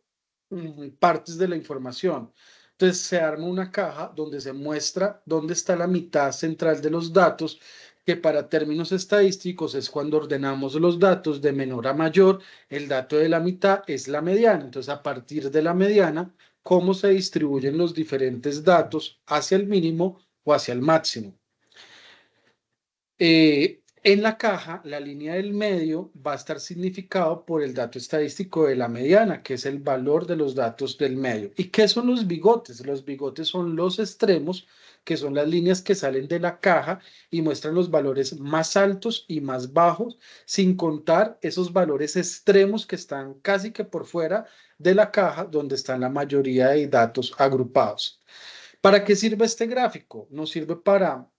partes de la información. Entonces se arma una caja donde se muestra dónde está la mitad central de los datos, que para términos estadísticos es cuando ordenamos los datos de menor a mayor. El dato de la mitad es la mediana. Entonces, a partir de la mediana, cómo se distribuyen los diferentes datos hacia el mínimo o hacia el máximo. En la caja, la línea del medio va a estar significado por el dato estadístico de la mediana, que es el valor de los datos del medio. ¿Y qué son los bigotes? Los bigotes son los extremos, que son las líneas que salen de la caja y muestran los valores más altos y más bajos, sin contar esos valores extremos que están casi que por fuera de la caja, donde están la mayoría de datos agrupados. ¿Para qué sirve este gráfico? Nos sirve para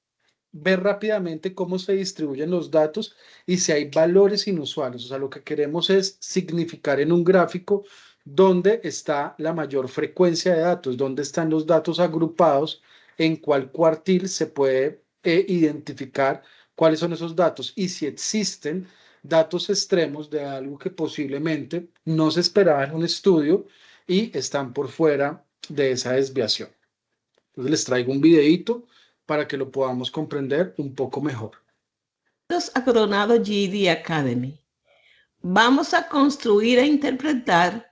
ver rápidamente cómo se distribuyen los datos y si hay valores inusuales. O sea, lo que queremos es significar en un gráfico dónde está la mayor frecuencia de datos, dónde están los datos agrupados, en cuál cuartil se puede identificar cuáles son esos datos y si existen datos extremos de algo que posiblemente no se esperaba en un estudio y están por fuera de esa desviación. Entonces les traigo un videíto para que lo podamos comprender un poco mejor. A Coronado GED Academy. Vamos a construir e interpretar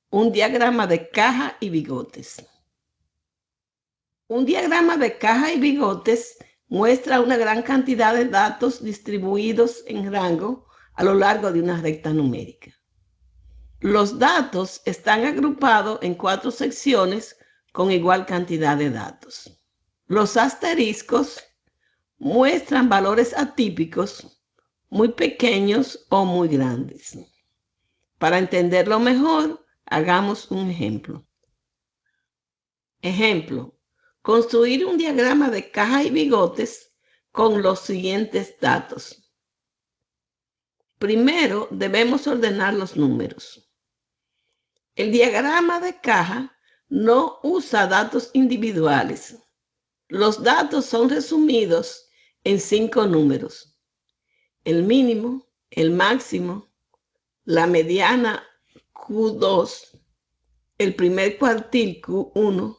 un diagrama de caja y bigotes. Un diagrama de caja y bigotes muestra una gran cantidad de datos distribuidos en rango a lo largo de una recta numérica. Los datos están agrupados en 4 secciones con igual cantidad de datos. Los asteriscos muestran valores atípicos, muy pequeños o muy grandes. Para entenderlo mejor, hagamos un ejemplo. Ejemplo, construir un diagrama de caja y bigotes con los siguientes datos. Primero, debemos ordenar los números. El diagrama de caja no usa datos individuales. Los datos son resumidos en 5 números: el mínimo, el máximo, la mediana Q2, el primer cuartil Q1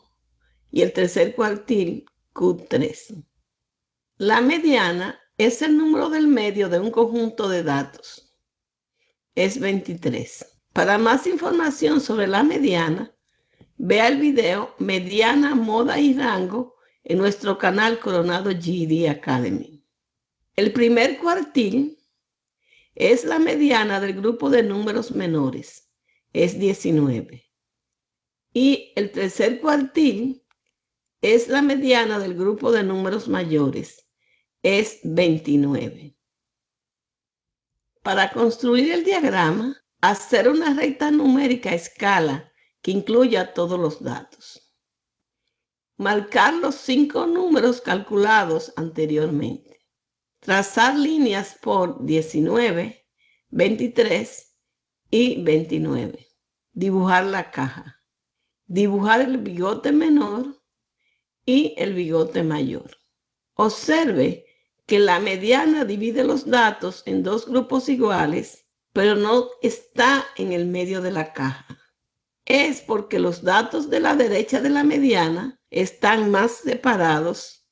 y el tercer cuartil Q3. La mediana es el número del medio de un conjunto de datos. Es 23. Para más información sobre la mediana, vea el video Mediana, Moda y Rango en nuestro canal Coronado GED Academy. El primer cuartil es la mediana del grupo de números menores, es 19. Y el tercer cuartil es la mediana del grupo de números mayores, es 29. Para construir el diagrama, hacer una recta numérica a escala que incluya todos los datos. Marcar los 5 números calculados anteriormente. Trazar líneas por 19, 23 y 29. Dibujar la caja. Dibujar el bigote menor y el bigote mayor. Observe que la mediana divide los datos en 2 grupos iguales, pero no está en el medio de la caja. Es porque los datos de la derecha de la mediana están más separados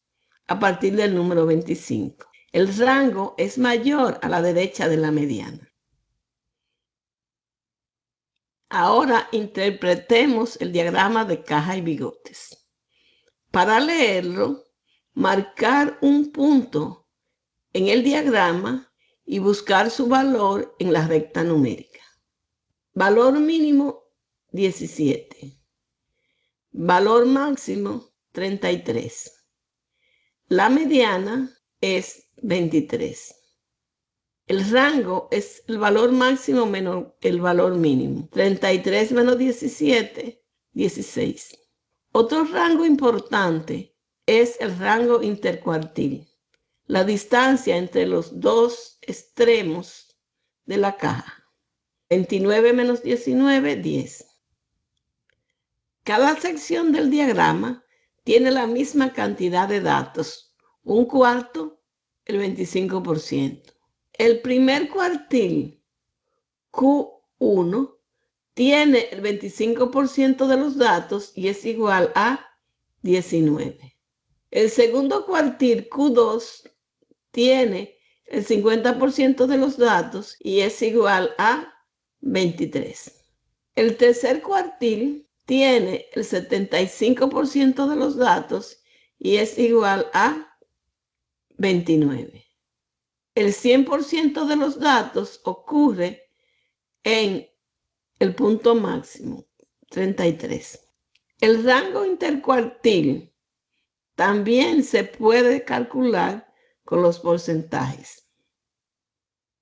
a partir del número 25. El rango es mayor a la derecha de la mediana. Ahora interpretemos el diagrama de caja y bigotes. Para leerlo, marcar un punto en el diagrama y buscar su valor en la recta numérica. Valor mínimo 17. Valor máximo 33. La mediana es 23. El rango es el valor máximo menos el valor mínimo. 33 menos 17, 16. Otro rango importante es el rango intercuartil, la distancia entre los dos extremos de la caja. 29 menos 19, 10. Cada sección del diagrama tiene la misma cantidad de datos, un cuarto, el 25%. El primer cuartil, Q1, tiene el 25% de los datos y es igual a 19. El segundo cuartil, Q2, tiene el 50% de los datos y es igual a 23. El tercer cuartil tiene el 75% de los datos y es igual a 29. El 100% de los datos ocurre en el punto máximo, 33. El rango intercuartil también se puede calcular con los porcentajes.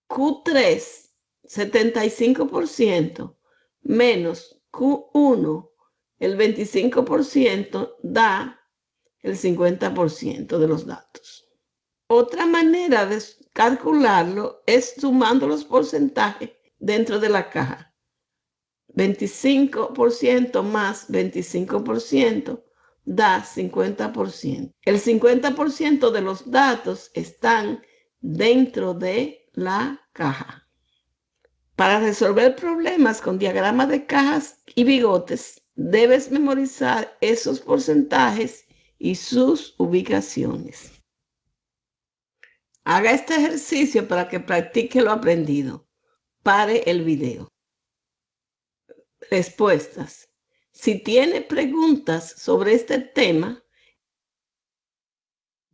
Q3, 75%, menos Q1, el 25%, da el 50% de los datos. Otra manera de calcularlo es sumando los porcentajes dentro de la caja. 25% más 25% da 50%. El 50% de los datos están dentro de la caja. Para resolver problemas con diagramas de cajas y bigotes, debes memorizar esos porcentajes y sus ubicaciones. Haga este ejercicio para que practique lo aprendido. Pare el video. Respuestas. Si tiene preguntas sobre este tema.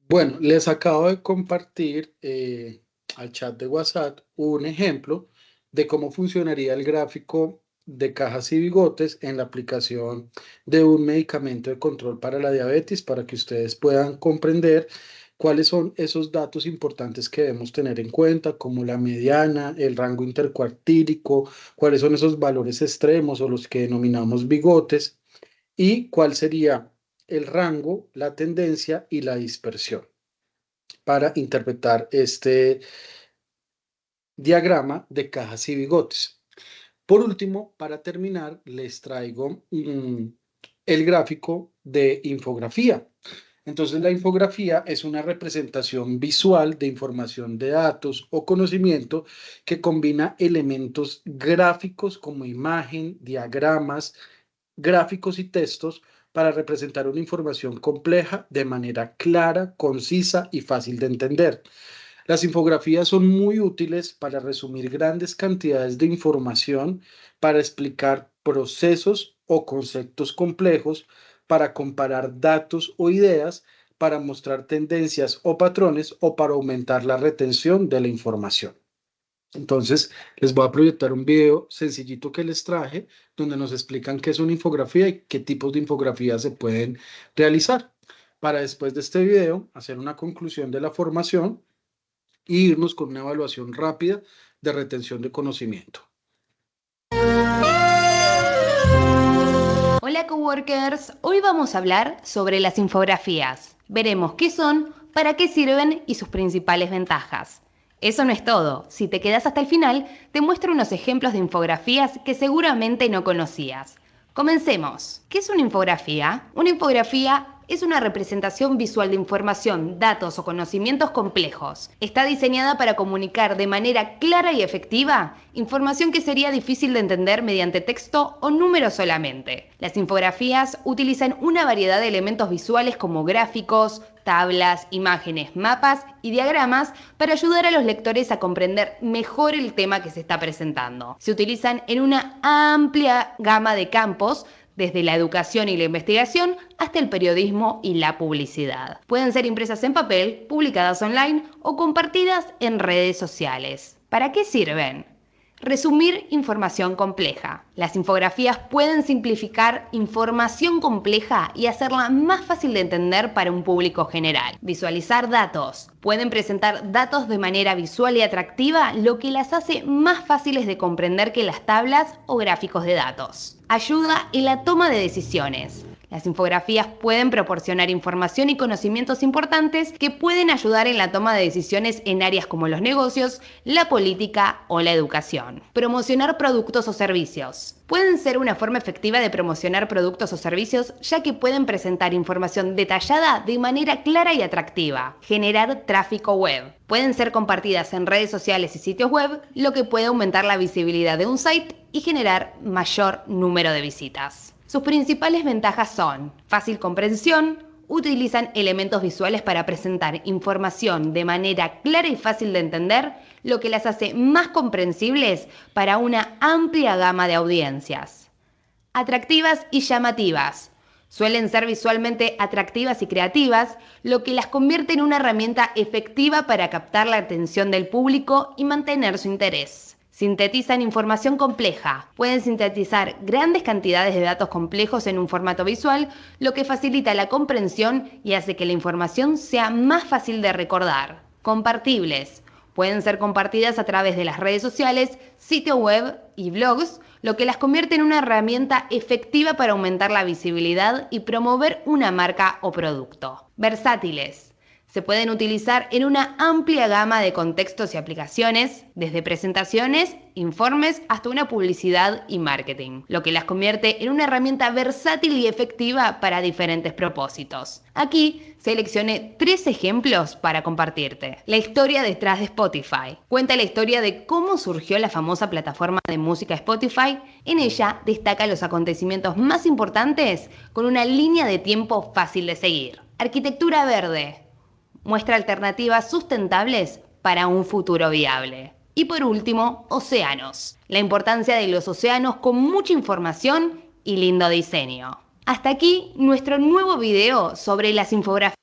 Bueno, les acabo de compartir al chat de WhatsApp un ejemplo de cómo funcionaría el gráfico de cajas y bigotes en la aplicación de un medicamento de control para la diabetes, para que ustedes puedan comprender cuáles son esos datos importantes que debemos tener en cuenta, como la mediana, el rango intercuartílico, cuáles son esos valores extremos o los que denominamos bigotes, y cuál sería el rango, la tendencia y la dispersión para interpretar este diagrama de cajas y bigotes. Por último, para terminar, les traigo el gráfico de infografía. Entonces, la infografía es una representación visual de información de datos o conocimiento que combina elementos gráficos como imagen, diagramas, gráficos y textos para representar una información compleja de manera clara, concisa y fácil de entender. Las infografías son muy útiles para resumir grandes cantidades de información, para explicar procesos o conceptos complejos, para comparar datos o ideas, para mostrar tendencias o patrones o para aumentar la retención de la información. Entonces, les voy a proyectar un video sencillito que les traje, donde nos explican qué es una infografía y qué tipos de infografías se pueden realizar. Para después de este video, hacer una conclusión de la formación e irnos con una evaluación rápida de retención de conocimiento. Hola coworkers, hoy vamos a hablar sobre las infografías. Veremos qué son, para qué sirven y sus principales ventajas. Eso no es todo, si te quedas hasta el final, te muestro unos ejemplos de infografías que seguramente no conocías. Comencemos. ¿Qué es una infografía? Una infografía es una representación visual de información, datos o conocimientos complejos. Está diseñada para comunicar de manera clara y efectiva información que sería difícil de entender mediante texto o números solamente. Las infografías utilizan una variedad de elementos visuales como gráficos, tablas, imágenes, mapas y diagramas para ayudar a los lectores a comprender mejor el tema que se está presentando. Se utilizan en una amplia gama de campos desde la educación y la investigación hasta el periodismo y la publicidad. Pueden ser impresas en papel, publicadas online o compartidas en redes sociales. ¿Para qué sirven? Resumir información compleja. Las infografías pueden simplificar información compleja y hacerla más fácil de entender para un público general. Visualizar datos. Pueden presentar datos de manera visual y atractiva, lo que las hace más fáciles de comprender que las tablas o gráficos de datos. Ayuda en la toma de decisiones. Las infografías pueden proporcionar información y conocimientos importantes que pueden ayudar en la toma de decisiones en áreas como los negocios, la política o la educación. Promocionar productos o servicios. Pueden ser una forma efectiva de promocionar productos o servicios, ya que pueden presentar información detallada de manera clara y atractiva. Generar tráfico web. Pueden ser compartidas en redes sociales y sitios web, lo que puede aumentar la visibilidad de un site y generar mayor número de visitas. Sus principales ventajas son fácil comprensión, utilizan elementos visuales para presentar información de manera clara y fácil de entender, lo que las hace más comprensibles para una amplia gama de audiencias. Atractivas y llamativas. Suelen ser visualmente atractivas y creativas, lo que las convierte en una herramienta efectiva para captar la atención del público y mantener su interés. Sintetizan información compleja. Pueden sintetizar grandes cantidades de datos complejos en un formato visual, lo que facilita la comprensión y hace que la información sea más fácil de recordar. Compartibles. Pueden ser compartidas a través de las redes sociales, sitio web y blogs, lo que las convierte en una herramienta efectiva para aumentar la visibilidad y promover una marca o producto. Versátiles. Se pueden utilizar en una amplia gama de contextos y aplicaciones, desde presentaciones, informes, hasta una publicidad y marketing, lo que las convierte en una herramienta versátil y efectiva para diferentes propósitos. Aquí seleccioné 3 ejemplos para compartirte. La historia detrás de Spotify. Cuenta la historia de cómo surgió la famosa plataforma de música Spotify. En ella destaca los acontecimientos más importantes con una línea de tiempo fácil de seguir. Arquitectura verde. Muestra alternativas sustentables para un futuro viable. Y por último, océanos. La importancia de los océanos con mucha información y lindo diseño. Hasta aquí nuestro nuevo video sobre las infografías.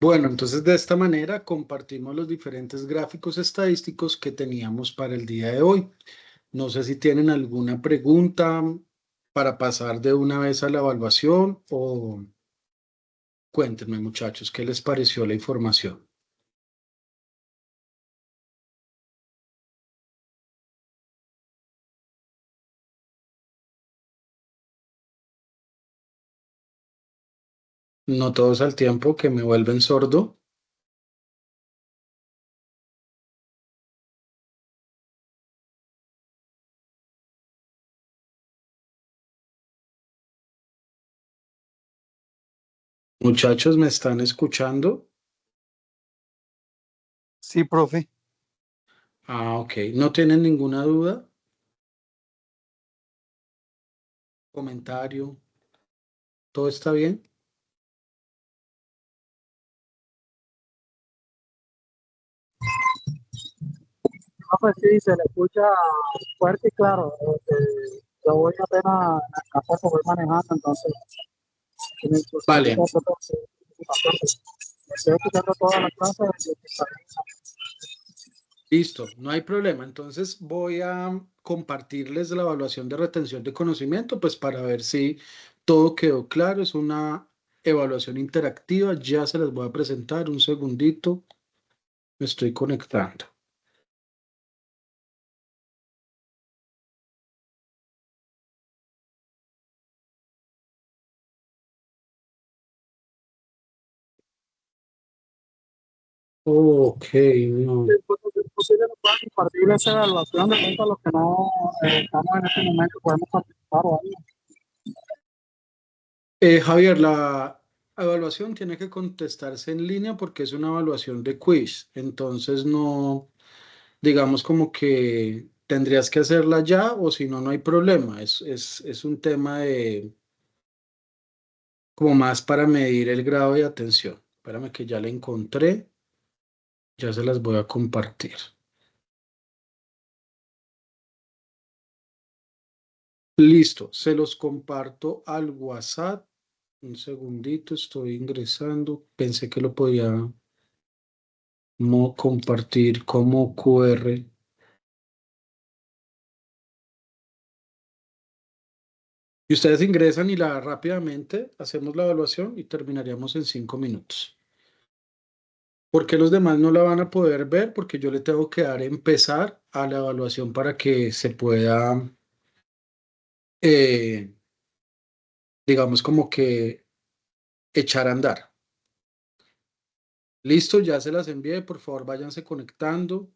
Bueno, entonces de esta manera compartimos los diferentes gráficos estadísticos que teníamos para el día de hoy. No sé si tienen alguna pregunta para pasar de una vez a la evaluación o... Cuéntenme, muchachos, ¿qué les pareció la información? No todos al tiempo, que me vuelven sordo. Muchachos, ¿me están escuchando? Sí, profe. Ah, ok. ¿No tienen ninguna duda? ¿Comentario? ¿Todo está bien? Pues sí, se le escucha fuerte y claro. Yo voy apenas a poco, voy manejando, entonces. Vale. Estoy escuchando todas las clases. Listo, no hay problema. Entonces voy a compartirles la evaluación de retención de conocimiento, pues para ver si todo quedó claro. Es una evaluación interactiva. Ya se las voy a presentar. Un segundito. Me estoy conectando. Ok, no. ¿Posible nos puedan compartir esa evaluación de pronto a los que no estamos en este momento, podemos participar o algo? Javier, la evaluación tiene que contestarse en línea porque es una evaluación de quiz. Entonces no, digamos como que tendrías que hacerla ya o si no, no hay problema. Es un tema de como más para medir el grado de atención. Espérame que ya la encontré. Ya se las voy a compartir. Listo, se los comparto al WhatsApp. Un segundito, estoy ingresando. Pensé que lo podía compartir como QR. Y ustedes ingresan y rápidamente hacemos la evaluación y terminaríamos en 5 minutos. ¿Por qué los demás no la van a poder ver? Porque yo le tengo que dar empezar a la evaluación para que se pueda, eh, digamos, como que echar a andar. Listo, ya se las envié. Por favor, váyanse conectando.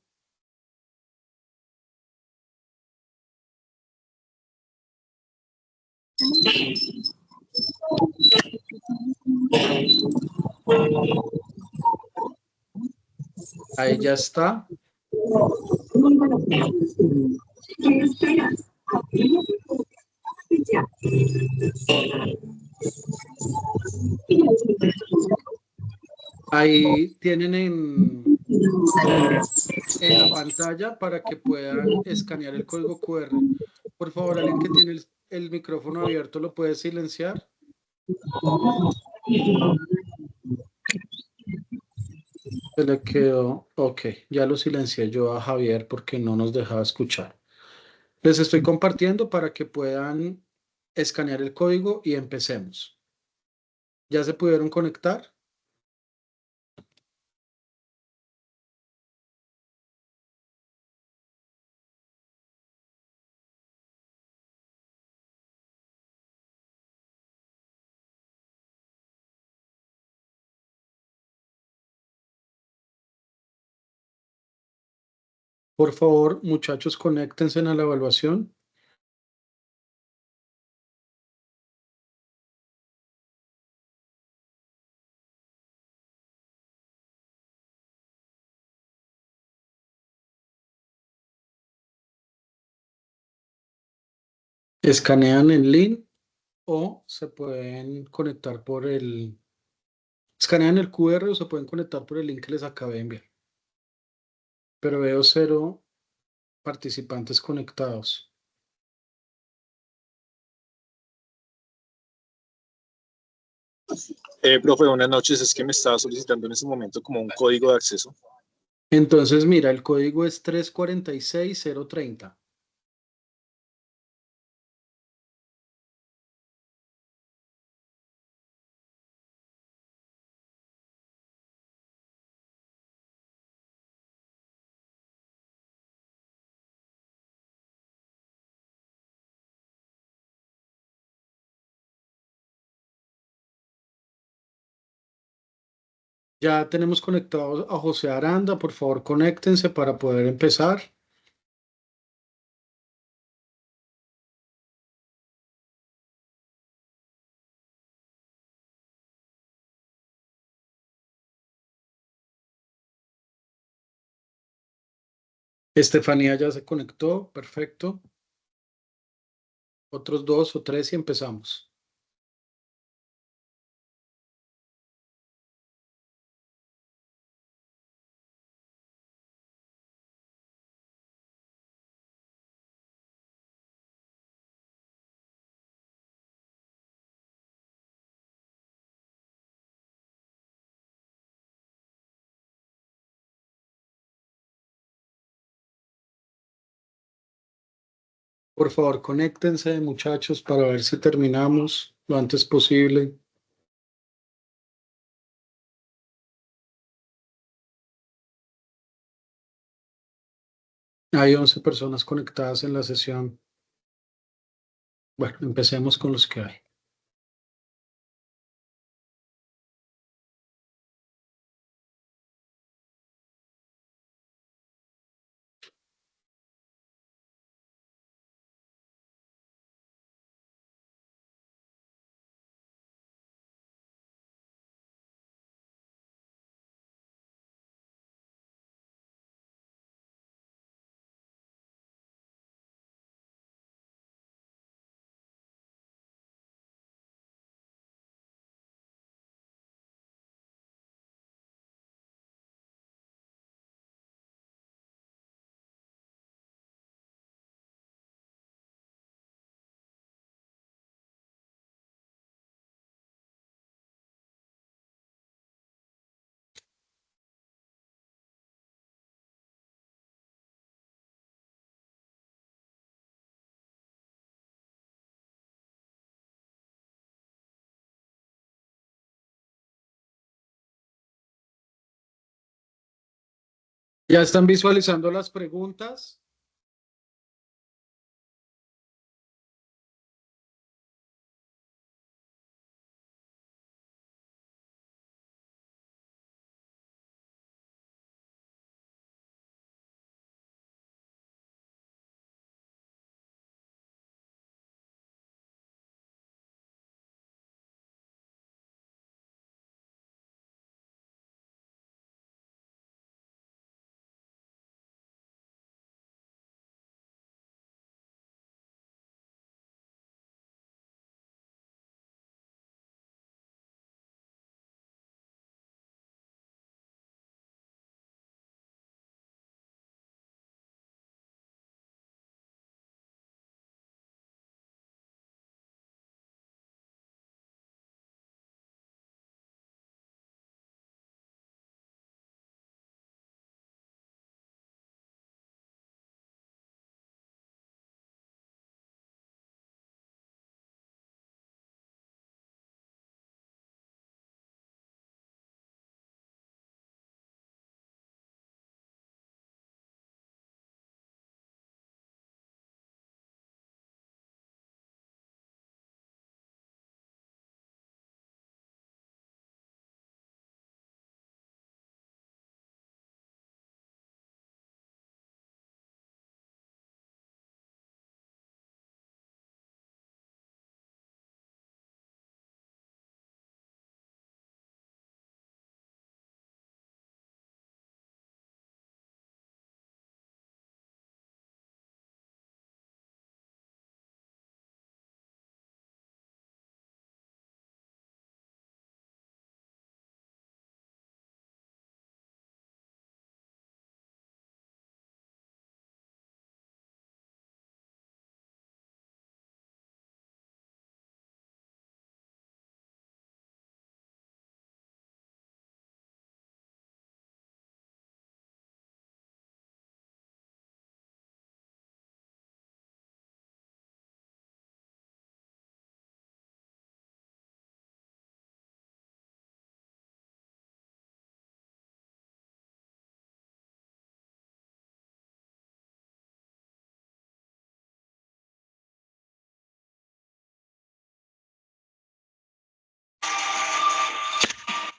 Ahí ya está. Ahí tienen en la pantalla para que puedan escanear el código QR. Por favor, alguien que tiene el micrófono abierto, ¿lo puede silenciar? Se le quedó. Ok, ya lo silencié yo a Javier porque no nos dejaba escuchar. Les estoy compartiendo para que puedan escanear el código y empecemos. ¿Ya se pudieron conectar? Por favor, muchachos, conéctense a la evaluación. Escanean el link o se pueden conectar escanean el QR o se pueden conectar por el link que les acabé de enviar. Pero veo 0 participantes conectados. Profe, buenas noches. Es que me estaba solicitando en ese momento como un código de acceso. Entonces, mira, el código es 346030. Ya tenemos conectados a José Aranda. Por favor, conéctense para poder empezar. Estefanía ya se conectó. Perfecto. Otros 2 o 3 y empezamos. Por favor, conéctense, muchachos, para ver si terminamos lo antes posible. Hay 11 personas conectadas en la sesión. Bueno, empecemos con los que hay. ¿Ya están visualizando las preguntas?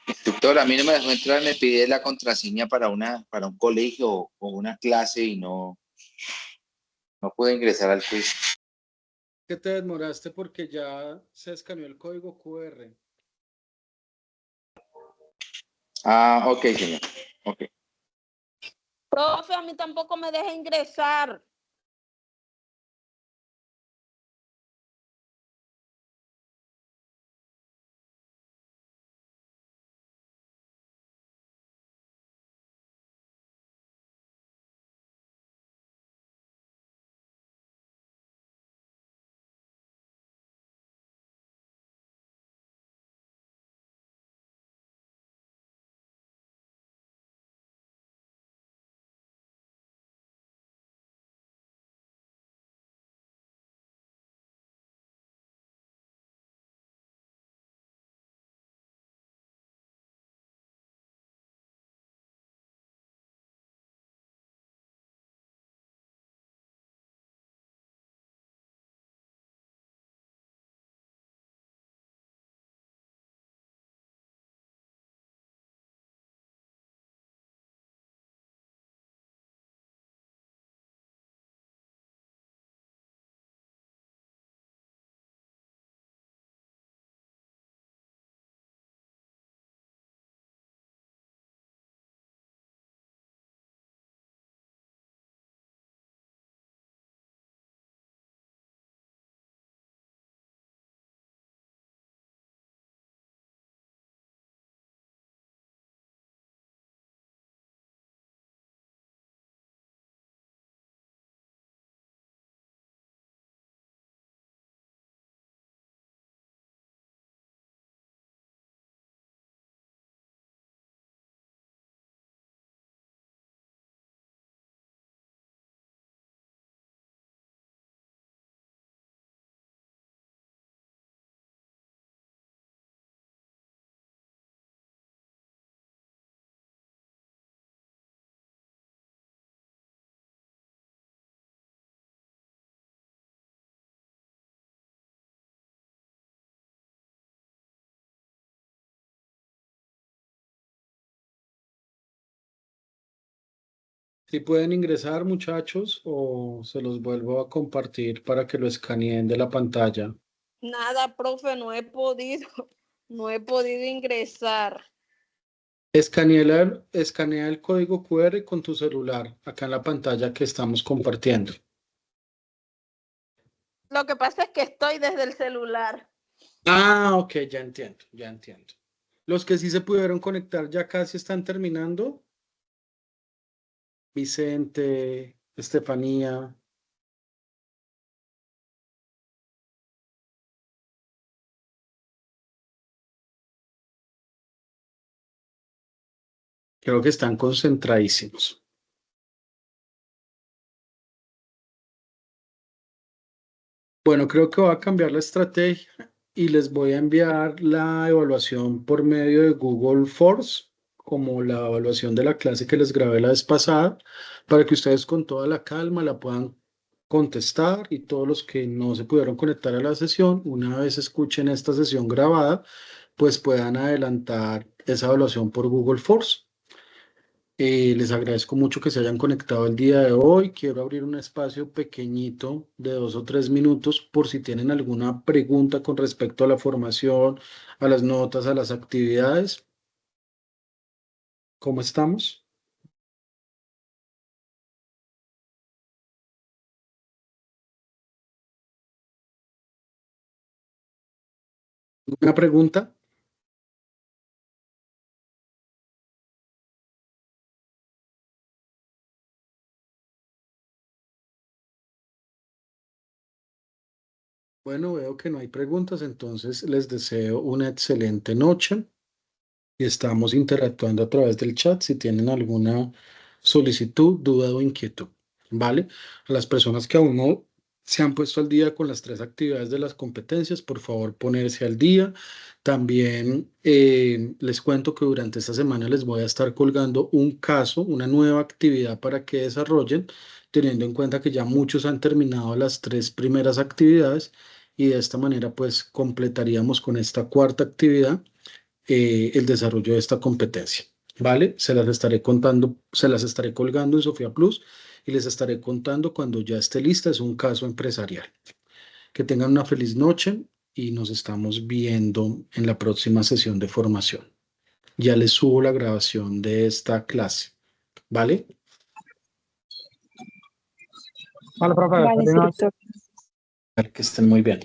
Instructor, a mí no me dejó entrar, me pide la contraseña para un colegio o una clase y no pude ingresar al quiz. Que te demoraste porque ya se escaneó el código QR. Ah, ok, señor. Ok. Profe, a mí tampoco me deja ingresar. Si pueden ingresar, muchachos, o se los vuelvo a compartir para que lo escaneen de la pantalla. Nada, profe, no he podido, no he podido ingresar. Escanea el código QR con tu celular, acá en la pantalla que estamos compartiendo. Lo que pasa es que estoy desde el celular. Ah, ok, ya entiendo, ya entiendo. Los que sí se pudieron conectar ya casi están terminando. Vicente, Estefanía. Creo que están concentradísimos. Bueno, creo que voy a cambiar la estrategia y les voy a enviar la evaluación por medio de Google Force, como la evaluación de la clase que les grabé la vez pasada, para que ustedes con toda la calma la puedan contestar y todos los que no se pudieron conectar a la sesión, una vez escuchen esta sesión grabada, pues puedan adelantar esa evaluación por Google Force. Les agradezco mucho que se hayan conectado el día de hoy. Quiero abrir un espacio pequeñito de 2 o 3 minutos por si tienen alguna pregunta con respecto a la formación, a las notas, a las actividades. ¿Cómo estamos? ¿Una pregunta? Bueno, veo que no hay preguntas, entonces les deseo una excelente noche y estamos interactuando a través del chat si tienen alguna solicitud, duda o inquietud, ¿vale? A las personas que aún no se han puesto al día con las 3 actividades de las competencias, por favor ponerse al día. También les cuento que durante esta semana les voy a estar colgando un caso, una nueva actividad para que desarrollen, teniendo en cuenta que ya muchos han terminado las 3 primeras actividades y de esta manera pues completaríamos con esta cuarta actividad el desarrollo de esta competencia, ¿vale? Se las estaré contando, se las estaré colgando en Sofía Plus y les estaré contando cuando ya esté lista. Es un caso empresarial. Que tengan una feliz noche y nos estamos viendo en la próxima sesión de formación. Ya les subo la grabación de esta clase, ¿vale? Vale, profe, Vale, feliz noche. instructor. Que estén muy bien.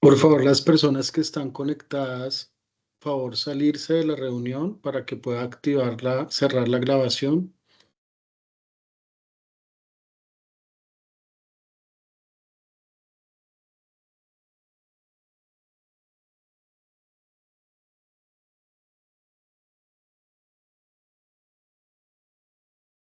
Por favor, las personas que están conectadas, por favor, salirse de la reunión para que pueda cerrar la grabación.